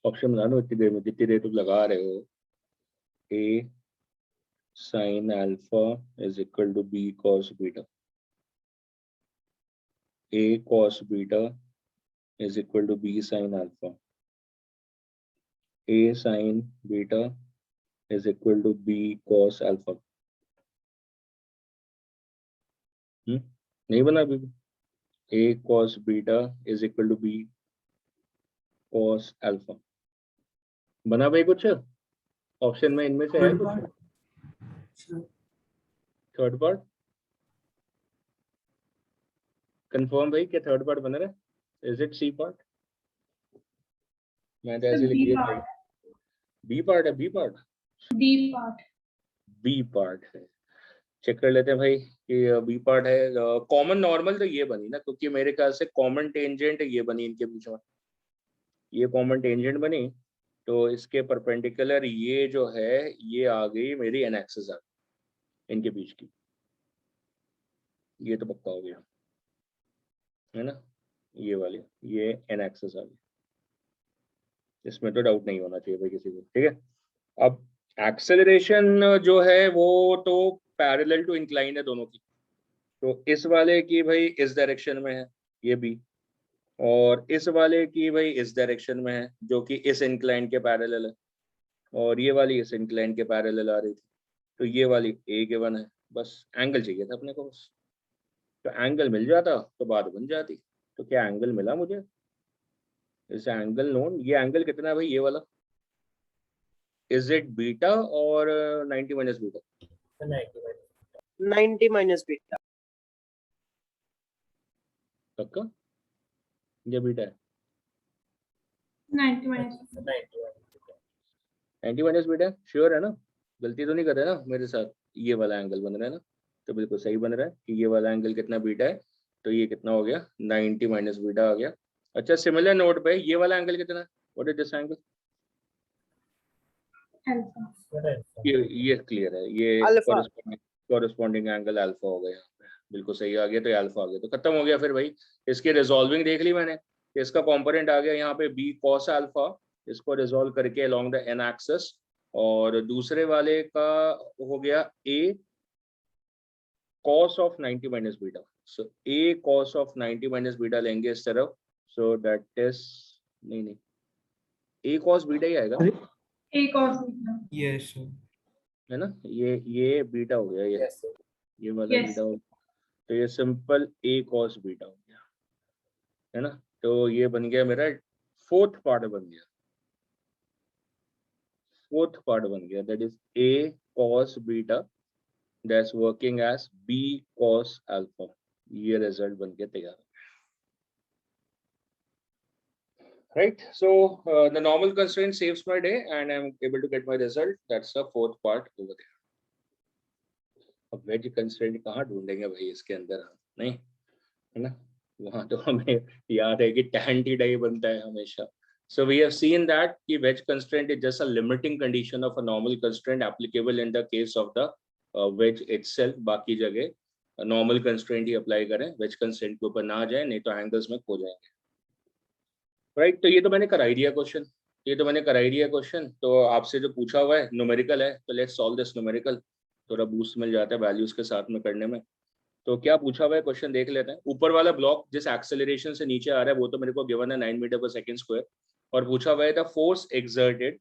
Option बना लो इतनी देर में, जितनी देर तुम लगा रहे हो। A sin alpha is equal to B cos beta, A cos beta is equal to B sin alpha. A sin beta is equal to B cos alpha. नहीं बना अभी भी? A cos beta is equal to B cos alpha. बना भाई कुछ ऑप्शन में इनमें से है Third कुछ? part. Sure. Third part confirm भाई क्या थर्ड पार्ट बन रहा है? Is it C part? मैं तो ऐसे लिख दिया भाई बी पार्ट है। बी पार्ट बी पार्ट है। चेक कर लेते हैं भाई कि बी पार्ट है। कॉमन नॉर्मल तो ये बनी ना, क्योंकि मेरे ख्याल से कॉमन टेंजेंट ये बनी इनके बीच में, ये कॉमन टेंजेंट बनी, तो इसके परपेंडिकुलर ये जो है ये आ गई मेरी एन एक्सिस आ गई इनके बीच की, ये तो पक्का हो गया है ना, ये वाली ये एन एक्सिस आ गई, इसमें तो डाउट नहीं होना चाहिए भाई किसी को। ठीक है, अब एक्सेलरेशन जो है वो तो पैरेलल टू इंक्लाइन है दोनों की, तो इस वाले की भाई इस डायरेक्शन में है ये बी, और इस वाले की भाई इस डायरेक्शन में है जो कि इस इंक्लाइन के पैरेलल है, और ये वाली इस इंक्लाइन के पैरेलल आ रही थी, तो ये वाली ए गिवन है। बस एंगल चाहिए था अपने को, बस तो एंगल मिल जाता तो बात बन जाती। तो क्या एंगल मिला मुझे? इस एंगल नोन, ये एंगल कितना है भाई ये वाला? इज इट बीटा और 90 माइनस बीटा? 90 minus beta. पक्का ये बीटा है? 90 minus 90 माइनस बीटा श्योर है ना? गलती तो नहीं कर रहे ना मेरे साथ? ये वाला एंगल बन रहा है ना, तो बिल्कुल सही बन रहा है कि ये वाला एंगल कितना बीटा है, तो ये कितना हो गया 90 माइनस बीटा आ गया। अच्छा, सिमिलर नोट पे ये वाला एंगल कितना है? What is this angle? alpha. ये क्लियर है, ये Alpha. कॉरेस्पॉन्डिंग एंगल अल्फा हो गया यहाँ पे, बिल्कुल सही आ गया, तो ये अल्फा आ गया, तो खत्म हो गया फिर भाई। इसकी रिजॉल्विंग देख ली मैंने, इसका कंपोनेंट आ गया यहाँ पे बी कॉस अल्फा, इसको रिजॉल्व करके अलोंग द एन एक्सिस, और दूसरे वाले का हो गया ए cos of 90 minus beta, so a cos of 90 minus beta लेंगे इस तरफ, so that is नहीं a cos beta ही आएगा A cos beta. Yes, sir. है ना, ये बीटा हो गया, ये वाला Yes. बीटा हो गया, तो ये सिंपल a cos बीटा हो गया है ना, तो ये बन गया मेरा फोर्थ पार्ट बन गया, फोर्थ पार्ट बन गया, that is a cos beta that's working as b cos alpha, ये रिजल्ट बन के तैयार। Right, so the normal constraint saves my day and I'm able to get my result. That's the fourth part over there. अब वेज कंस्ट्रेंट कहाँ ढूंढेंगे भाई इसके अंदर हम, नहीं है ना, वहां तो हमें याद है कि tan theta ही बनता है हमेशा। So we have seen that कि wedge constraint is just a limiting condition of a normal constraint applicable in the case of the wedge itself। बाकी जगह नॉर्मल कंस्ट्रेंट ही अप्लाई करें, वेज कंस्ट्रेंट के ऊपर ना जाए, नहीं तो एंगल्स में खो जाएंगे। राइट, तो ये तो मैंने कराई दिया क्वेश्चन, तो आपसे जो पूछा हुआ है न्यूमेरिकल है, तो लेट्स सॉल्व दिस न्यूमेरिकल, थोड़ा बूस्ट मिल जाता है वैल्यूज के साथ में करने में। तो क्या पूछा हुआ है क्वेश्चन देख लेते हैं। ऊपर वाला ब्लॉक जिस एक्सेलरेशन से नीचे आ रहा है वो तो मेरे को गिवन है 9 मीटर पर सेकंड स्क्वायर, और पूछा हुआ है the force exerted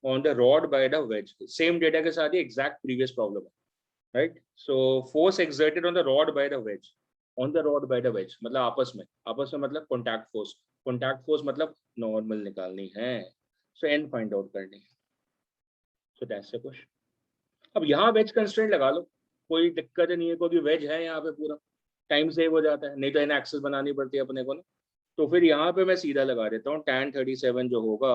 on the rod by the ways. Same data के साथ ही एग्जैक्ट प्रीवियस प्रॉब्लम है, right. So force exerted on the rod by the ways, on the rod by the ways मतलब आपस में मतलब कॉन्टैक्ट फोर्स मतलब नॉर्मल निकालनी है, सो एन फाइंड आउट करनी है। So that's the question. अब यहाँ वेज कंस्ट्रेंट लगा लो, कोई दिक्कत नहीं है, क्योंकि वेज है यहाँ पे, पूरा टाइम सेव हो जाता है, नहीं तो एन एक्सेस बनानी पड़ती है अपने को ना। तो फिर यहाँ पे मैं सीधा लगा देता हूँ, tan 37 जो होगा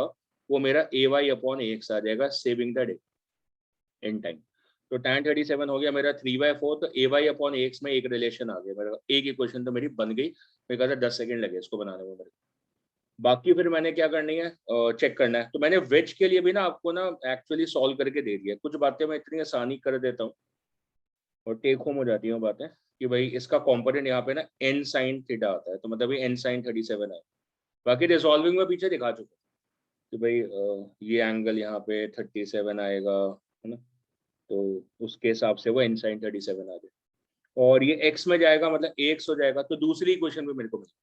वो मेरा ay/x आ जाएगा, saving the day in time. तो tan 37 हो गया मेरा 3/4, तो ay/x में एक रिलेशन आ गया मेरा, एक इक्वेशन तो मेरी बन गई। मेरे कहा था 10 सेकंड लगे इसको बनाने में मेरे। बाकी फिर मैंने क्या करनी है, चेक करना है। तो मैंने वेज के लिए भी ना आपको ना एक्चुअली सॉल्व करके दे दिया, कुछ बातें मैं इतनी आसानी कर देता हूँ और टेक होम हो जाती हैं बातें कि भाई इसका कंपोनेंट यहाँ पे ना n sin थीटा आता है, तो मतलब ये n sin 37 है। बाकी रिजॉल्विंग में पीछे दिखा चुका कि भाई ये एंगल यहाँ पे 37 आएगा, है ना, तो उसके हिसाब से वो n sin 37 आ जाए। और ये x में जाएगा मतलब ax हो जाएगा, तो दूसरी इक्वेशन में मेरे को मिलेगा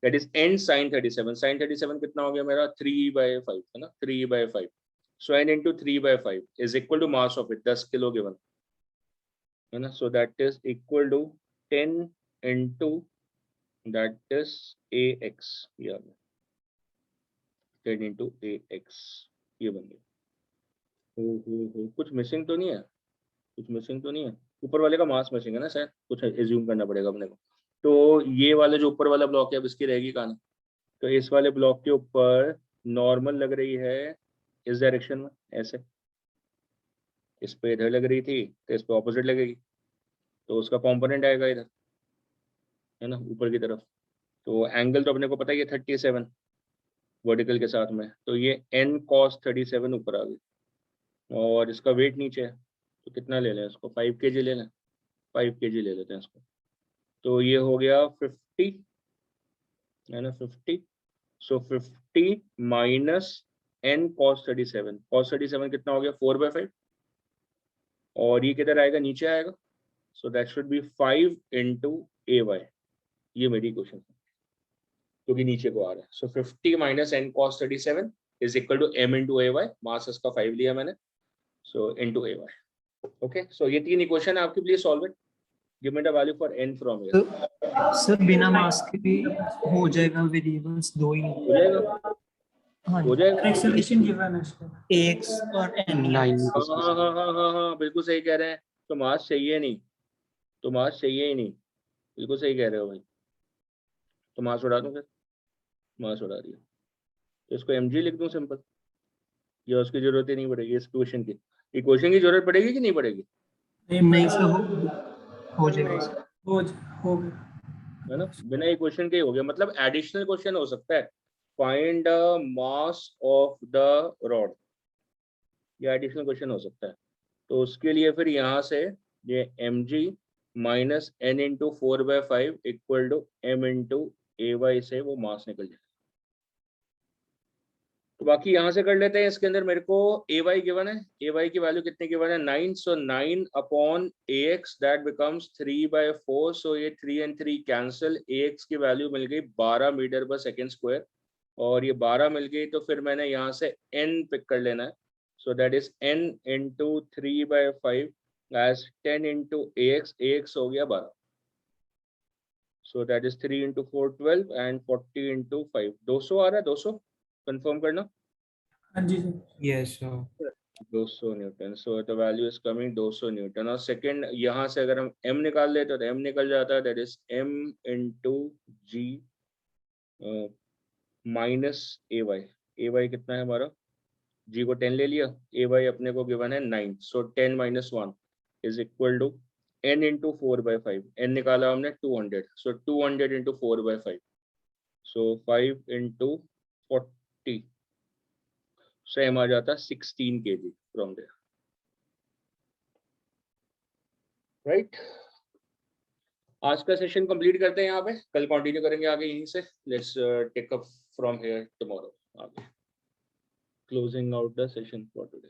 that is n sin 37. sin 37 कितना हो गया मेरा 3/5 है ना, 3/5. सो n into 3/5 is equal to mass of it, 10 kilo given है ना. So that is equal to 10 into that is ax. ये आ गया 10 into ax, ये बन गया. हो कुछ मिसिंग तो नहीं है, कुछ मिसिंग तो नहीं है. ऊपर वाले का मास मिसिंग है ना शायद, कुछ एज्यूम करना पड़ेगा अपने को. तो ये वाला जो ऊपर वाला ब्लॉक है अब इसकी रहेगी कहानी. तो इस वाले ब्लॉक के ऊपर नॉर्मल लग रही है इस डायरेक्शन में ऐसे, इस पे इधर लग रही थी तो इस पे ऑपोजिट लगेगी, तो उसका कंपोनेंट आएगा इधर है ना ऊपर की तरफ. तो एंगल तो अपने को पता ही है 37 वर्टिकल के साथ में, तो ये n cos 37 ऊपर आ गई और इसका वेट नीचे है. तो कितना ले लें इसको, 5 kg ले लें, 5 kg ले लेते हैं इसको. तो ये हो गया 50 है ना 50. सो 50 माइनस n cos 37. cos 37 कितना हो गया 4/5 और ये किधर आएगा नीचे आएगा. So that should be 5 into ay. ये मेरी क्वेश्चन है क्योंकि नीचे को आ रहा है. So 50 minus n cos 37 is equal to m into ay. Mass इसका 5 लिया मैंने, so into ay. Okay, so ये तीन इक्वेशन है आपकी. Please solve it. Give me the value for n from here. Sir बिना मास के भी हो जाएगा, वेरिएबल्स दो ही हो जाएगा, हाँ हो जाएगा. एक्सेलरेशन गिवन है इसका। ax और n. हाँ, बिल्कुल सही कह रहे हैं. तो मास चाहिए नहीं, तो मास चाहिए ही नहीं. बिल्कुल सही कह रहे हो भाई. तो मास उड़ा दूं फिर, मास उड़ा दिया. तो इसको mg लिख दूं सिंपल, या उसकी जरूरत ही नहीं पड़ेगी इस इक्वेशन की. इक्वेशन की जरूरत पड़ेगी कि नहीं पड़ेगी, नहीं सर हो जाएगा सर. हो गया है ना. बिना इक्वेशन के ही हो गया. मतलब एडिशनल क्वेश्चन हो सकता है, find the mass of the rod, ये एडिशनल क्वेश्चन हो सकता है. तो उसके लिए फिर यहाँ से ये mg minus n into 4/5 equal to m into ay से वो मास निकल जाए. तो बाकी यहाँ से कर लेते हैं. इसके अंदर मेरे को ay गिवन है, ay की वैल्यू कितनी गिवन है 9. सो 9 अपॉन ax दैट बिकम्स 3/4. सो ये 3 and 3 कैंसिल. ax की वैल्यू मिल गई 12 मीटर पर सेकेंड स्क्वायर, और ये 12 मिल गई तो फिर मैंने यहाँ से n पिक कर लेना है. So that is n into 3/5 as 10 into ax हो गया 12. So that is 3 into 4 12 and 40 into 5 200 आ रहा है. 200 कंफर्म करना. हाँ जी sir. Yes sir. 200 newton. So the value is coming 200 newton. और सेकंड यहाँ से अगर हम m निकाल लेते तो m निकल जाता है, that is m into g minus ay कितना है हमारा, g को 10 ले लिया, ay अपने को गिवन है 9. So 10 minus 1 is equal to n into 4/5. n निकाला हमने 200. So 200 into 4/5. So 5 into 40. Same आ जाता 16 kg फ्रॉम देयर. राइट. आज का सेशन कंप्लीट करते हैं यहाँ पे, कल कंटिन्यू करेंगे आगे यहीं से. Let's take up from here tomorrow. आगे closing out the session for today.